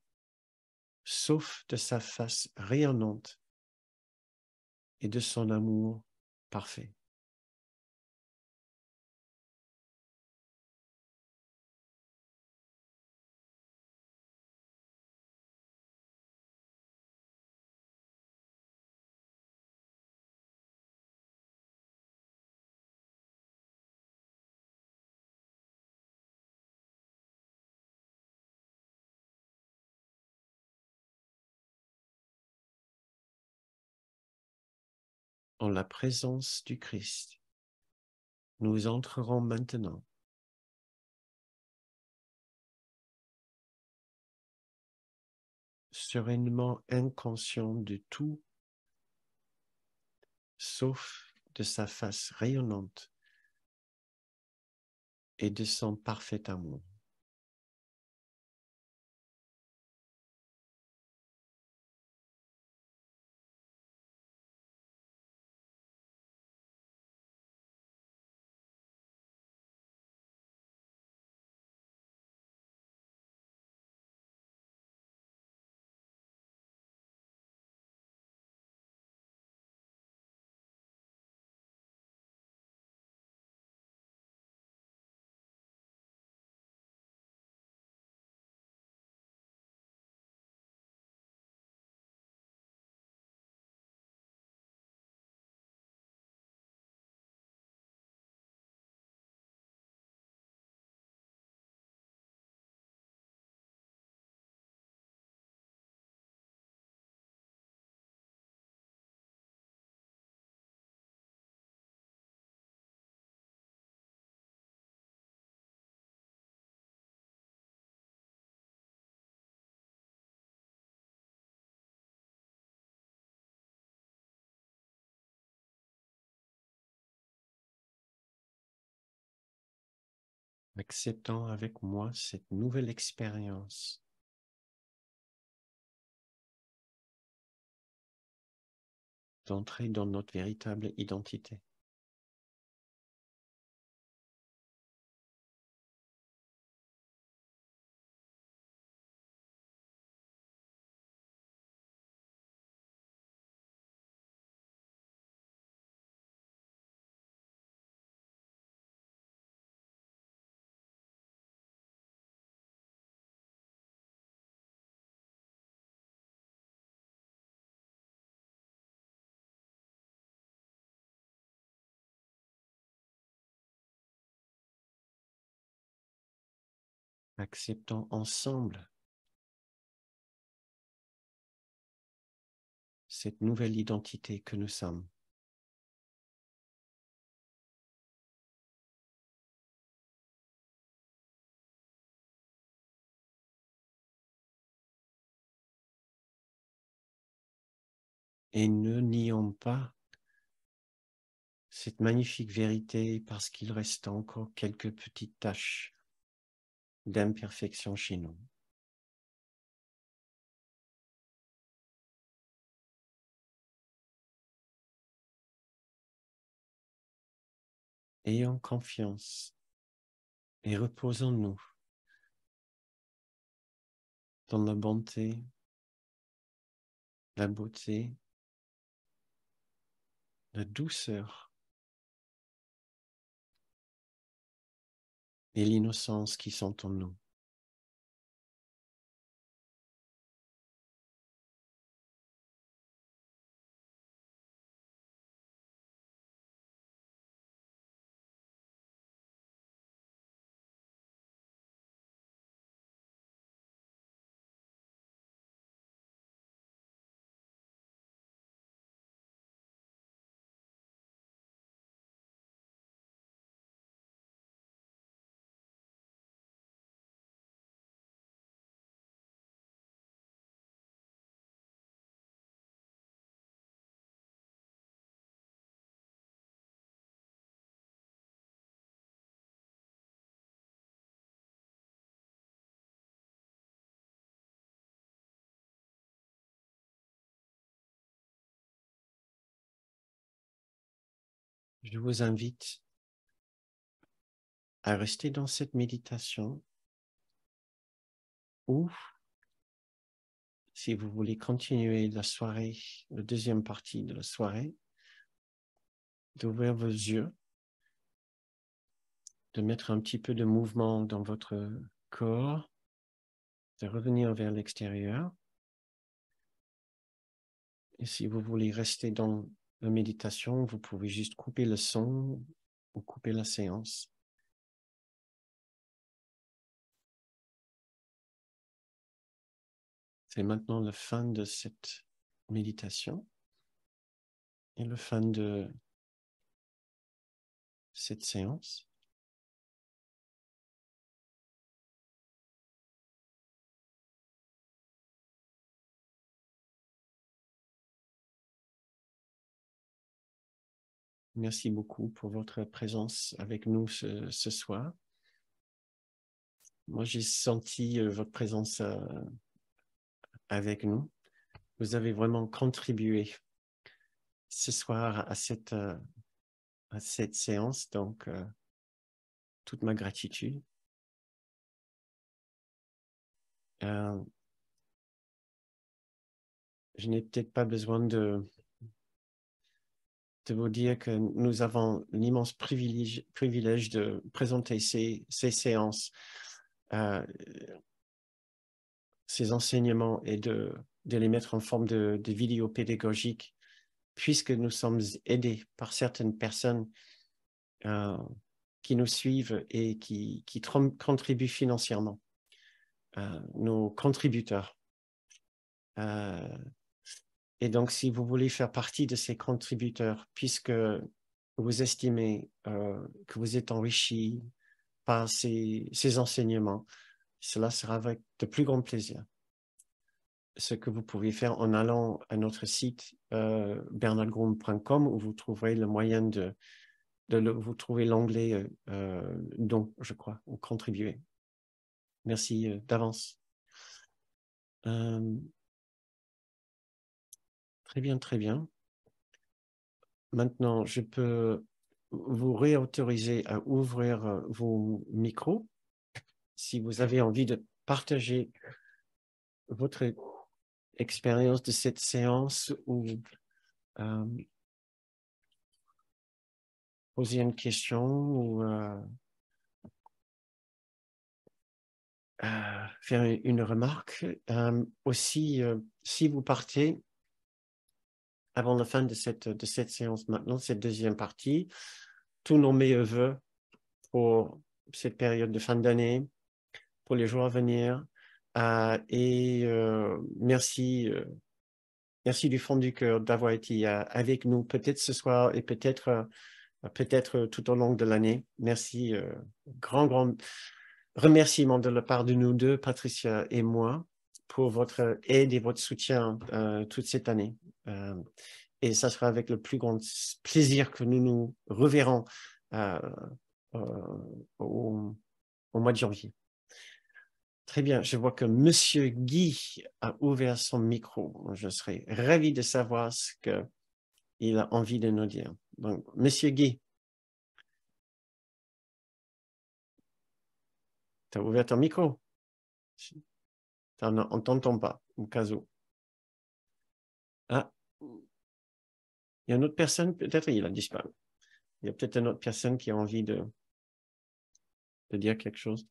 sauf de sa face rayonnante et de son amour parfait. En la présence du Christ, nous entrerons maintenant, sereinement inconscient de tout, sauf de sa face rayonnante et de son parfait amour. Acceptant avec moi cette nouvelle expérience d'entrer dans notre véritable identité. Acceptons ensemble cette nouvelle identité que nous sommes. Et ne nions pas cette magnifique vérité parce qu'il reste encore quelques petites taches d'imperfection chez nous. Ayons confiance et reposons-nous dans la bonté, la beauté, la douceur et l'innocence qui sont en nous. Je vous invite à rester dans cette méditation ou, si vous voulez continuer la soirée, la deuxième partie de la soirée, d'ouvrir vos yeux, de mettre un petit peu de mouvement dans votre corps, de revenir vers l'extérieur. Et si vous voulez rester dans la méditation, vous pouvez juste couper le son ou couper la séance. C'est maintenant la fin de cette méditation et la fin de cette séance. Merci beaucoup pour votre présence avec nous ce soir. Moi, j'ai senti votre présence avec nous. Vous avez vraiment contribué ce soir à cette séance, donc toute ma gratitude. Je n'ai peut-être pas besoin de vous dire que nous avons l'immense privilège de présenter ces séances, ces enseignements et de les mettre en forme de vidéos pédagogiques, puisque nous sommes aidés par certaines personnes qui nous suivent et qui contribuent financièrement, nos contributeurs. Et donc, si vous voulez faire partie de ces contributeurs, puisque vous estimez que vous êtes enrichi par ces enseignements, cela sera avec de plus grand plaisir. Ce que vous pouvez faire en allant à notre site bernardgroom.com où vous trouverez le moyen vous trouver l'onglet don, je crois, ou contribuer. Merci d'avance. Très bien, très bien. maintenant, je peux vous réautoriser à ouvrir vos micros si vous avez envie de partager votre expérience de cette séance ou poser une question ou faire une remarque. Aussi, si vous partez avant la fin de cette séance maintenant, cette deuxième partie, tous nos meilleurs voeux pour cette période de fin d'année, pour les jours à venir. Et merci, merci du fond du cœur d'avoir été avec nous, peut-être ce soir et peut-être tout au long de l'année. Merci, grand remerciement de la part de nous deux, Patricia et moi, pour votre aide et votre soutien toute cette année. Et ça sera avec le plus grand plaisir que nous nous reverrons au mois de janvier. Très bien, je vois que Monsieur Guy a ouvert son micro. Je serais ravi de savoir ce qu'il a envie de nous dire. Donc, Monsieur Guy, tu as ouvert ton micro? On ne t'entend pas, au cas où. Ah, il y a une autre personne, peut-être il a disparu. Il y a peut-être une autre personne qui a envie de dire quelque chose.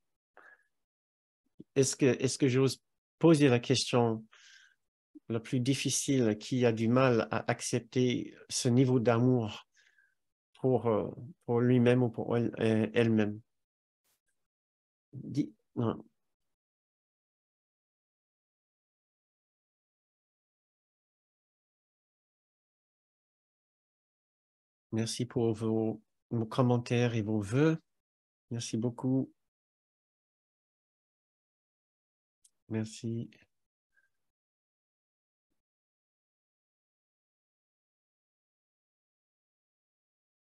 Est-ce que j'ose poser la question la plus difficile, qui a du mal à accepter ce niveau d'amour pour lui-même ou pour elle-même? Non. Merci pour vos commentaires et vos vœux. Merci beaucoup. Merci.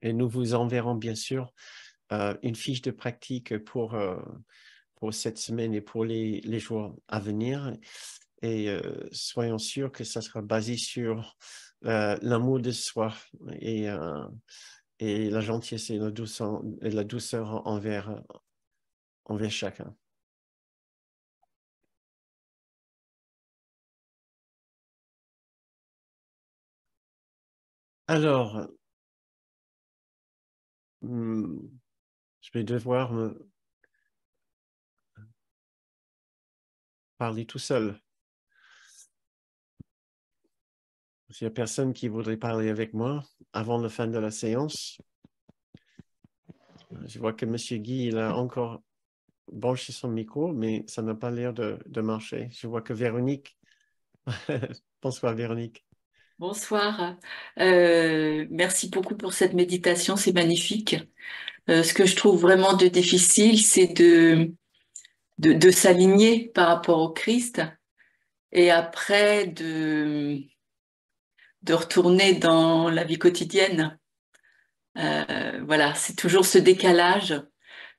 Et nous vous enverrons bien sûr une fiche de pratique pour cette semaine et pour les jours à venir. Et soyons sûrs que ça sera basé sur l'amour de soi et la gentillesse et la douceur envers chacun. Alors, je vais devoir me parler tout seul. S'il n'y a personne qui voudrait parler avec moi avant la fin de la séance, je vois que M. Guy, il a encore branché son micro, mais ça n'a pas l'air de marcher. Je vois que Véronique... Bonsoir, Véronique. Bonsoir. Merci beaucoup pour cette méditation, c'est magnifique. Ce que je trouve vraiment de difficile, c'est de s'aligner par rapport au Christ et après de retourner dans la vie quotidienne. Voilà, c'est toujours ce décalage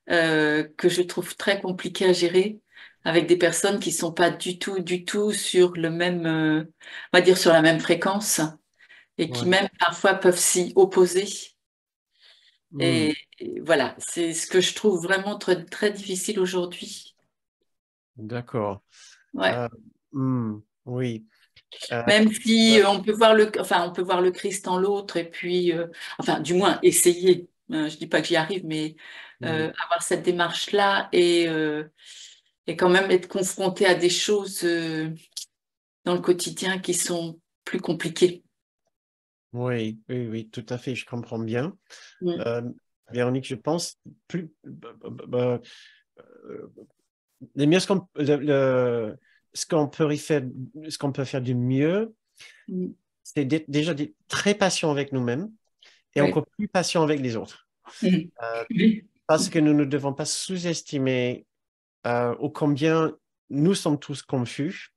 que je trouve très compliqué à gérer avec des personnes qui sont pas du tout sur le même, on va dire sur la même fréquence et qui Ouais. même parfois peuvent s'y opposer. Hmm, Et voilà, c'est ce que je trouve vraiment très, très difficile aujourd'hui. d'accord. Ouais. Euh, oui. Euh, Même si euh, on peut voir enfin, on peut voir le Christ en l'autre et puis, enfin, du moins essayer. Je dis pas que j'y arrive, mais hmm, avoir cette démarche-là et quand même être confronté à des choses dans le quotidien qui sont plus compliquées. oui, oui, oui, tout à fait, je comprends bien. Mm. Euh, Véronique, je pense plus... euh, le mieux, ce qu'on peut faire, ce qu'on peut faire du mieux, Mm. c'est déjà d'être très patient avec nous-mêmes et Oui. encore plus patient avec les autres. Mm. Euh, Oui. parce que nous ne devons pas sous-estimer ô combien nous sommes tous confus.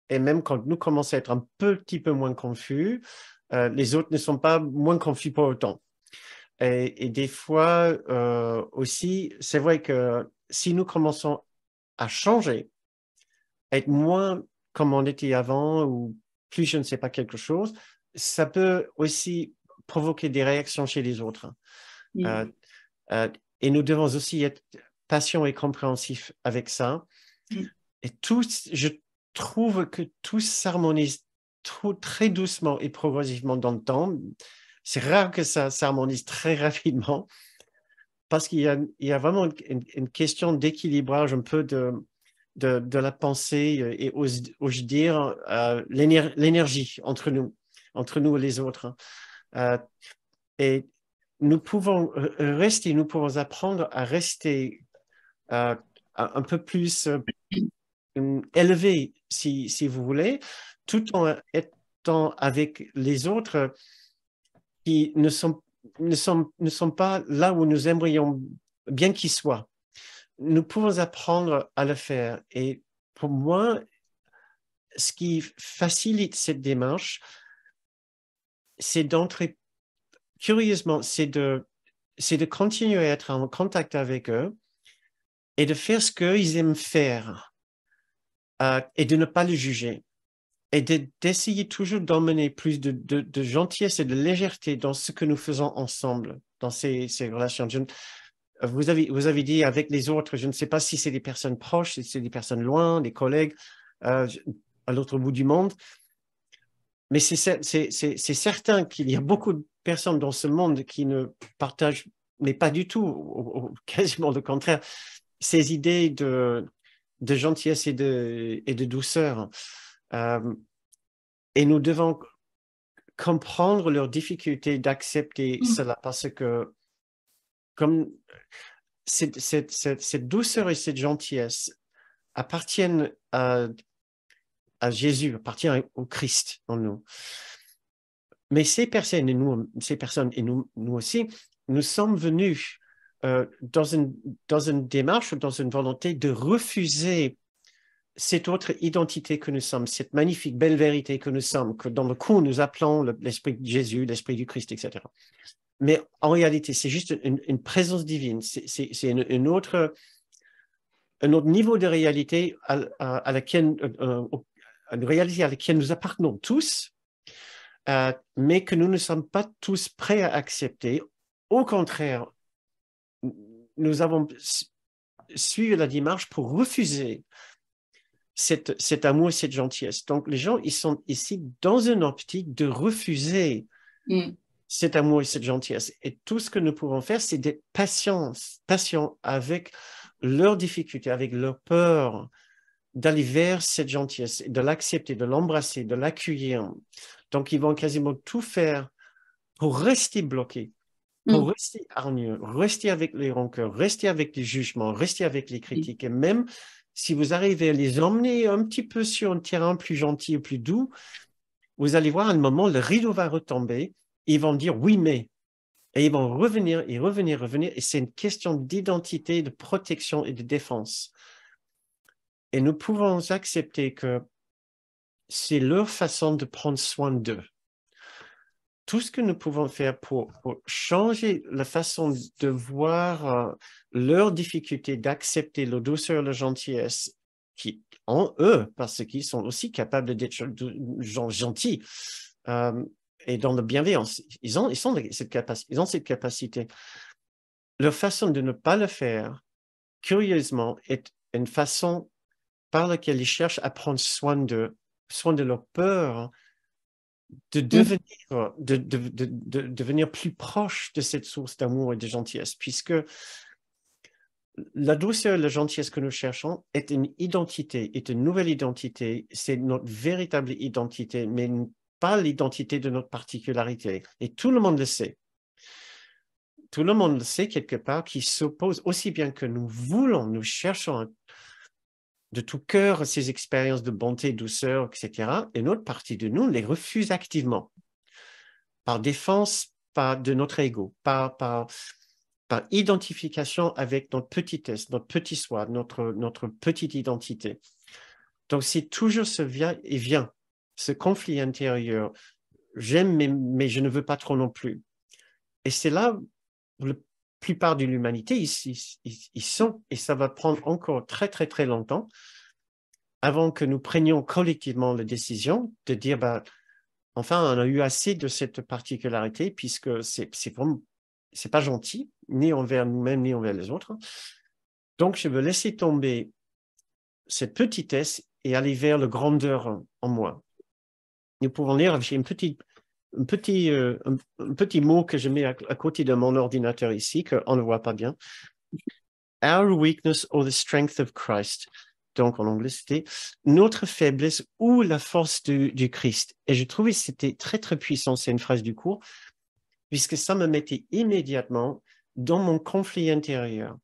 Et même quand nous commençons à être un petit peu moins confus, les autres ne sont pas moins confus pour autant. Et des fois aussi, c'est vrai que si nous commençons à changer, à être moins comme on était avant ou plus je ne sais pas quelque chose, ça peut aussi provoquer des réactions chez les autres. Mm. Et nous devons aussi être patients et compréhensifs avec ça. Mm. Et je trouve que tout s'harmonise très doucement et progressivement dans le temps. C'est rare que ça s'harmonise très rapidement parce qu'il y a vraiment une question d'équilibrage un peu de la pensée et, ose dire, l'énergie entre nous et les autres. Et nous pouvons nous pouvons apprendre à rester un peu plus élevés, si vous voulez, tout en étant avec les autres qui ne sont pas là où nous aimerions bien qu'ils soient. Nous pouvons apprendre à le faire. Et pour moi, ce qui facilite cette démarche, c'est d'entrer, curieusement, c'est de continuer à être en contact avec eux et de faire ce qu'ils aiment faire et de ne pas les juger. Et d'essayer toujours d'emmener plus de gentillesse et de légèreté dans ce que nous faisons ensemble, dans ces relations. Vous avez dit avec les autres, je ne sais pas si c'est des personnes proches, si c'est des personnes loin, des collègues à l'autre bout du monde, mais c'est certain qu'il y a beaucoup de personnes dans ce monde qui ne partagent, mais pas du tout, quasiment le contraire, ces idées de gentillesse et de douceur. Et nous devons comprendre leurs difficultés d'accepter cela parce que comme cette douceur et cette gentillesse appartiennent à Jésus, appartiennent au Christ en nous. Mais ces personnes et nous aussi, nous sommes venus dans une démarche, dans une volonté de refuser cette autre identité que nous sommes, cette magnifique belle vérité que nous sommes, que dans le coup nous appelons l'esprit de Jésus, l'esprit du Christ, etc. Mais en réalité, c'est juste une présence divine, c'est un autre niveau de réalité à laquelle, une réalité à laquelle nous appartenons tous, mais que nous ne sommes pas tous prêts à accepter. Au contraire, nous avons suivi la démarche pour refuser cet amour et cette gentillesse. Donc, les gens, ils sont ici dans une optique de refuser cet amour et cette gentillesse. Et tout ce que nous pouvons faire, c'est d'être patients avec leurs difficultés, avec leur peur, d'aller vers cette gentillesse, de l'accepter, de l'embrasser, de l'accueillir. Donc, ils vont quasiment tout faire pour rester bloqués, pour rester hargneux, rester avec les rancœurs, rester avec les jugements, rester avec les critiques. Et même si vous arrivez à les emmener un petit peu sur un terrain plus gentil et plus doux, vous allez voir à un moment, le rideau va retomber, ils vont dire oui, mais. Et ils vont revenir et revenir. Et c'est une question d'identité, de protection et de défense. Et nous pouvons accepter que c'est leur façon de prendre soin d'eux. Tout ce que nous pouvons faire pour changer la façon de voir leurs difficultés, d'accepter la douceur, la gentillesse qui en eux, parce qu'ils sont aussi capables d'être gentils et dans la bienveillance. Ils ont cette capacité. Leur façon de ne pas le faire, curieusement, est une façon par laquelle ils cherchent à prendre soin de leur peur, de devenir plus proche de cette source d'amour et de gentillesse, puisque la douceur et la gentillesse que nous cherchons est une identité, est une nouvelle identité, c'est notre véritable identité, mais pas l'identité de notre particularité. Et tout le monde le sait. Tout le monde le sait quelque part, qui s'oppose aussi bien que nous cherchons de tout cœur ces expériences de bonté, douceur, etc. Et une autre partie de nous les refuse activement, par défense de notre ego, par identification avec notre petitesse, notre petit soi, notre petite identité. Donc, c'est toujours ce va-et-vient, ce conflit intérieur. J'aime, mais je ne veux pas trop non plus. Et c'est là où la plupart de l'humanité, ils sont, et ça va prendre encore très, très, très longtemps avant que nous prenions collectivement la décision de dire, enfin, on a eu assez de cette particularité puisque c'est vraiment, c'est pas gentil, ni envers nous-mêmes, ni envers les autres. Donc, je veux laisser tomber cette petitesse et aller vers le grandeur en moi. Nous pouvons lire, j'ai un petit mot que je mets à côté de mon ordinateur ici, qu'on ne voit pas bien. Our weakness or the strength of Christ. Donc, en anglais, c'était notre faiblesse ou la force du Christ. Et je trouvais que c'était très, très puissant. C'est une phrase du cours, puisque ça me mettait immédiatement dans mon conflit intérieur.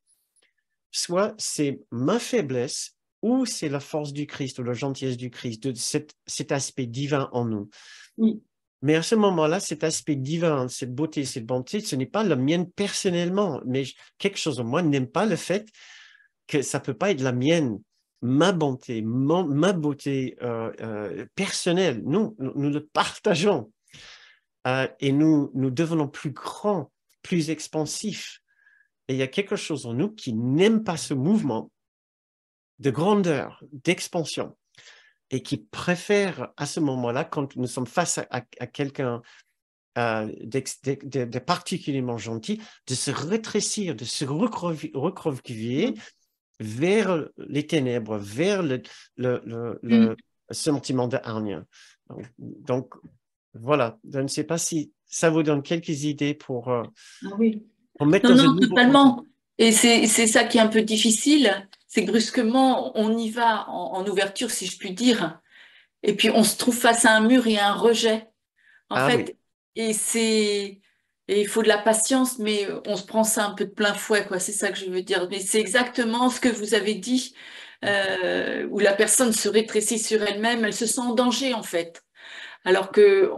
Soit c'est ma faiblesse ou c'est la force du Christ ou la gentillesse du Christ, de cet aspect divin en nous. Oui. Mais à ce moment-là, cet aspect divin, cette beauté, cette bonté, ce n'est pas la mienne personnellement, mais quelque chose en moi n'aime pas le fait que ça peut pas être la mienne, ma bonté, ma beauté personnelle. Nous le partageons et nous devenons plus grands, plus expansifs. Et il y a quelque chose en nous qui n'aime pas ce mouvement de grandeur, d'expansion, et qui préfère à ce moment-là, quand nous sommes face à quelqu'un de particulièrement gentil, de se rétrécir, de se recroqueviller vers les ténèbres, vers le sentiment de hargne. Donc, voilà, je ne sais pas si ça vous donne quelques idées pour Oui. mettre Non, dans un non, nouveau contexte. totalement. Et c'est ça qui est un peu difficile, c'est que brusquement, on y va en ouverture, si je puis dire, et puis on se trouve face à un mur et à un rejet, en Ah oui. fait. Et il faut de la patience, mais on se prend ça un peu de plein fouet, quoi. C'est ça que je veux dire. Mais c'est exactement ce que vous avez dit, où la personne se rétrécit sur elle-même, elle se sent en danger, en fait. Alors que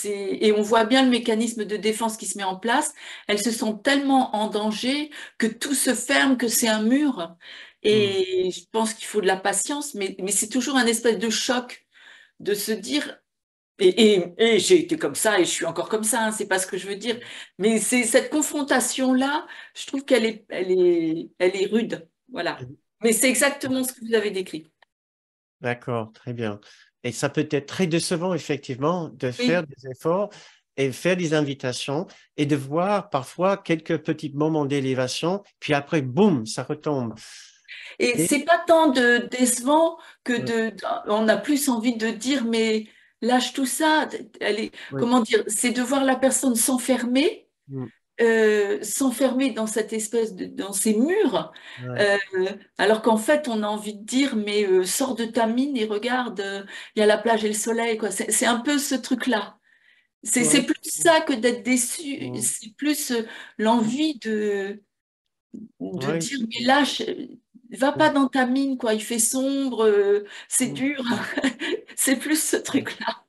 et on voit bien le mécanisme de défense qui se met en place. Elles se sentent tellement en danger que tout se ferme, que c'est un mur. Mm. Et je pense qu'il faut de la patience, mais c'est toujours un espèce de choc de se dire. Et j'ai été comme ça et je suis encore comme ça, hein, c'est pas ce que je veux dire. Mais c'est cette confrontation-là, je trouve elle est rude. Voilà. Mais c'est exactement ce que vous avez décrit. D'accord, très bien. Et ça peut être très décevant, effectivement, de faire Oui. des efforts et faire des invitations et de voir parfois quelques petits moments d'élévation, puis après, boum, ça retombe. Et Et, c'est pas tant de décevant que ouais, on a plus envie de dire, mais lâche tout ça. ouais, Comment dire, c'est de voir la personne mm, s'enfermer dans cette espèce dans ces murs, ouais, euh, alors qu'en fait, on a envie de dire, mais sors de ta mine et regarde, il y a la plage et le soleil, quoi. C'est un peu ce truc-là. C'est ouais, plus ça que d'être déçu. mm, C'est plus l'envie de ouais, dire, mais lâche, va pas mm, dans ta mine, quoi, il fait sombre, c'est mm, dur. C'est plus ce mm. truc-là.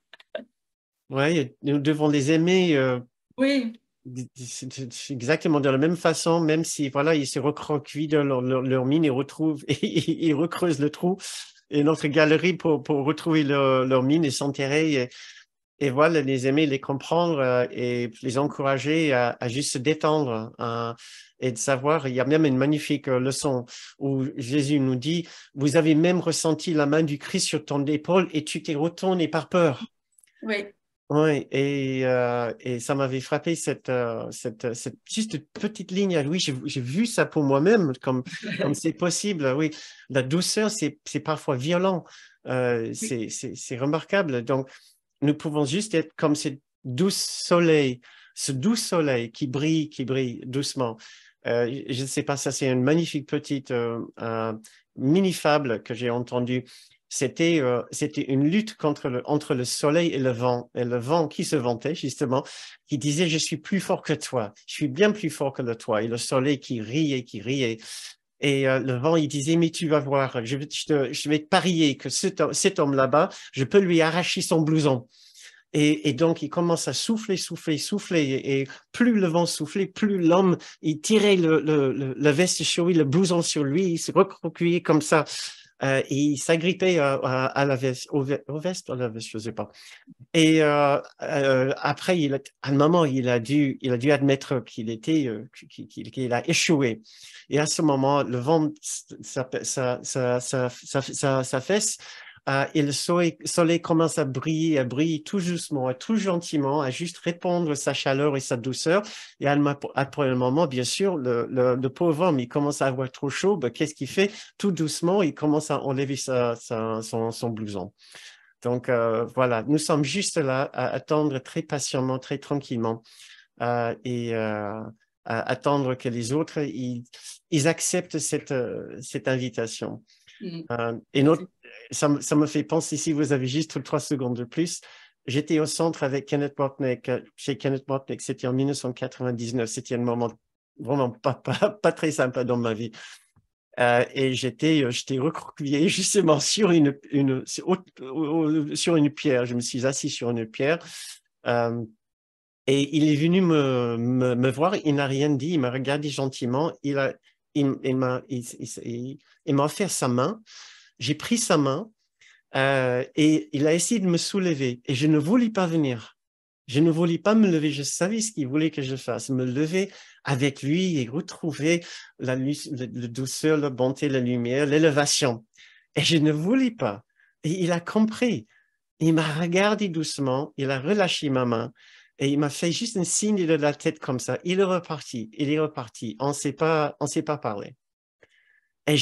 Ouais, nous devons les aimer Oui, c'est exactement de la même façon, même si voilà, ils se recroquevillent dans leur mine et retrouvent et ils recreusent le trou et notre galerie pour retrouver leur mine et s'enterrer et voilà, les aimer, les comprendre et les encourager à juste se détendre et de savoir, il y a même une magnifique leçon où Jésus nous dit, vous avez même ressenti la main du Christ sur ton épaule et tu t'es retourné par peur. oui. Oui, et ça m'avait frappé cette juste petite ligne. Oui, j'ai vu ça pour moi-même, comme c'est possible. Oui, la douceur, c'est parfois violent. C'est remarquable. Donc, nous pouvons juste être comme ce doux soleil qui brille doucement. Je ne sais pas, ça c'est une magnifique petite mini-fable que j'ai entendue. C'était une lutte entre le soleil et le vent qui se vantait justement, qui disait je suis plus fort que toi, je suis bien plus fort que toi, et le soleil qui riait, qui riait. Et le vent, il disait, mais tu vas voir, je vais te parier que cet homme là-bas, je peux lui arracher son blouson. Et donc, il commence à souffler, souffler, souffler. Et plus le vent soufflait, plus l'homme, il tirait le veste sur lui, le blouson sur lui, il se recroquevillait comme ça. Et il s'agrippait à la veste, au veste, à la veste, je sais pas. Et après, à un moment, il a dû admettre qu'il a échoué. Et à ce moment, le vent s'affaisse et le soleil commence à briller tout doucement, tout gentiment, à juste répandre sa chaleur et sa douceur. Et après le moment, bien sûr, le pauvre homme, il commence à avoir trop chaud. Ben, qu'est-ce qu'il fait? Tout doucement, il commence à enlever son blouson. Donc, voilà, nous sommes juste là à attendre très patiemment, très tranquillement et à attendre que les autres, ils acceptent cette invitation. Et ça me fait penser, si vous avez juste 3 secondes de plus, j'étais au centre avec Kenneth Botnick, chez Kenneth Botnick, c'était en 1999, c'était un moment vraiment pas très sympa dans ma vie. Et j'étais recroquevillé justement sur une pierre. Je me suis assis sur une pierre. Et il est venu me voir. Il n'a rien dit. Il m'a regardé gentiment. Il m'a offert sa main. J'ai pris sa main et il a essayé de me soulever. Et je ne voulais pas venir. Je ne voulais pas me lever. Je savais ce qu'il voulait que je fasse. Me lever avec lui et retrouver la douceur, la bonté, la lumière, l'élévation. Et je ne voulais pas. Et il a compris. Il m'a regardé doucement. Il a relâché ma main. Et il m'a fait juste un signe de la tête comme ça. Il est reparti. Il est reparti. On s'est pas parlé. Et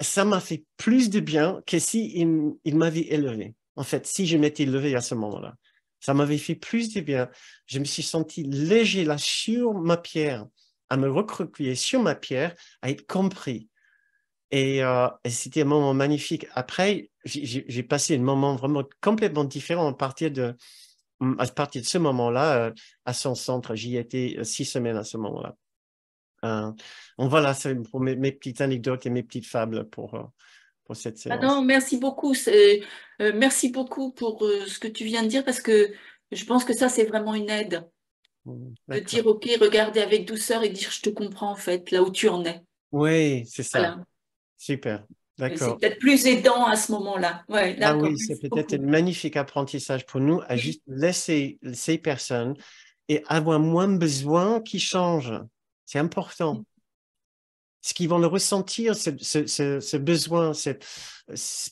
ça m'a fait plus de bien que si il m'avait élevé. En fait, si je m'étais levé à ce moment-là. Ça m'avait fait plus de bien. Je me suis senti léger là sur ma pierre, à me recroqueviller sur ma pierre, à être compris. Et c'était un moment magnifique. Après, j'ai passé un moment vraiment complètement différent à partir de ce moment-là à son centre. J'y étais 6 semaines à ce moment-là. Donc voilà, c'est pour mes petites anecdotes et mes petites fables pour cette Ah séance. non, merci beaucoup. Merci beaucoup pour ce que tu viens de dire parce que je pense que ça, c'est vraiment une aide de D'accord. dire, OK, regardez avec douceur et dire, je te comprends en fait, là où tu en es. Oui, c'est ça. Voilà. Super. Et c'est D'accord. peut-être plus aidant à ce moment-là. Ouais, Ah d'accord. oui, c'est Merci peut-être un beaucoup. magnifique apprentissage pour nous à Oui. juste laisser ces personnes et avoir moins besoin qu'ils changent. C'est important. Ce qu'ils vont le ressentir, ce besoin,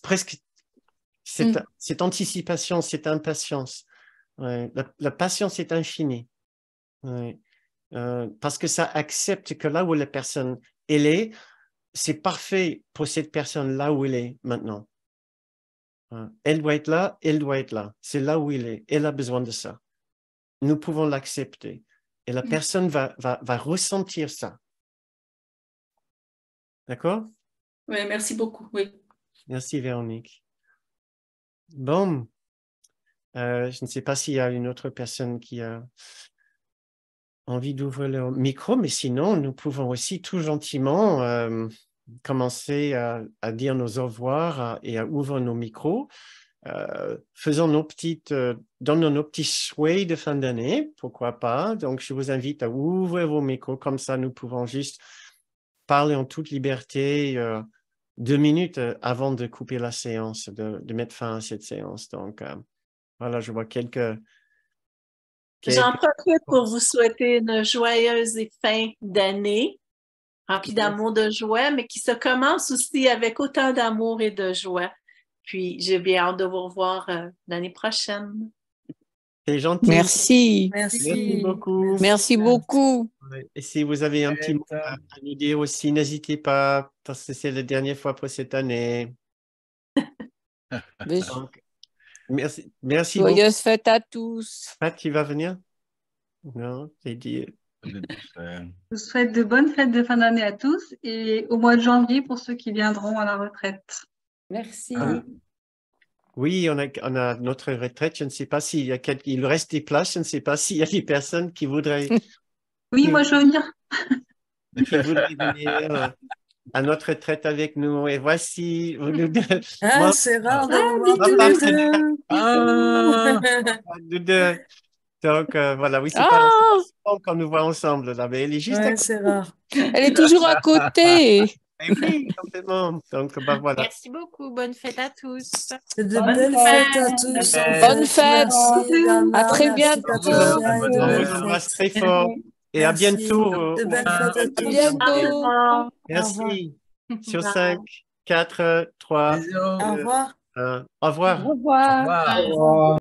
presque cette anticipation, cette impatience. Ouais. La patience est infinie. Ouais. Parce que ça accepte que là où la personne elle est, c'est parfait pour cette personne là où elle est maintenant. Elle doit être là, elle doit être là. C'est là où elle est. Elle a besoin de ça. Nous pouvons l'accepter. Et la personne va ressentir ça. D'accord? Ouais, merci beaucoup. Oui. Merci, Véronique. Bon, je ne sais pas s'il y a une autre personne qui a envie d'ouvrir le micro, mais sinon, nous pouvons aussi tout gentiment commencer à dire nos au revoir et à ouvrir nos micros. Faisons donnons nos petits souhaits de fin d'année, pourquoi pas. Donc, je vous invite à ouvrir vos micros, comme ça, nous pouvons juste parler en toute liberté 2 minutes avant de couper la séance, de mettre fin à cette séance. Donc, voilà, je vois quelques... J'en profite pour vous souhaiter une joyeuse fin d'année, remplie d'amour, de joie, mais qui se commence aussi avec autant d'amour et de joie. Puis, j'ai bien hâte de vous revoir l'année prochaine. C'est gentil. Merci. Merci beaucoup. Merci beaucoup. Et si vous avez un petit mot à nous dire aussi, n'hésitez pas, parce que c'est la dernière fois pour cette année. Donc, merci beaucoup. Joyeuse fête à tous. Pat, tu vas venir? Non, j'ai dit. Je vous souhaite de bonnes fêtes de fin d'année à tous et au mois de janvier pour ceux qui viendront à la retraite. Merci. Oui, on a notre retraite. Je ne sais pas s'il y a il reste des places. Je ne sais pas s'il y a des personnes qui voudraient. Oui, moi je veux venir. Qui voudraient venir à notre retraite avec nous. Et voici. C'est rare de nous deux. Donc, voilà, oui, c'est pas la souvent qu'on nous voit ensemble, là, mais elle est juste à côté. c'est rare. Elle est toujours à côté. Et oui, complètement. Donc, bah, voilà. Merci beaucoup. Bonne fête à tous. De belles fêtes à tous. Bonne fête. À très bientôt. On vous embrasse très fort. Et à bientôt. De belles fêtes à tous. À bientôt. Merci. Sur 5. 4, 3, Au revoir. 1. Au revoir. Au revoir. Au revoir.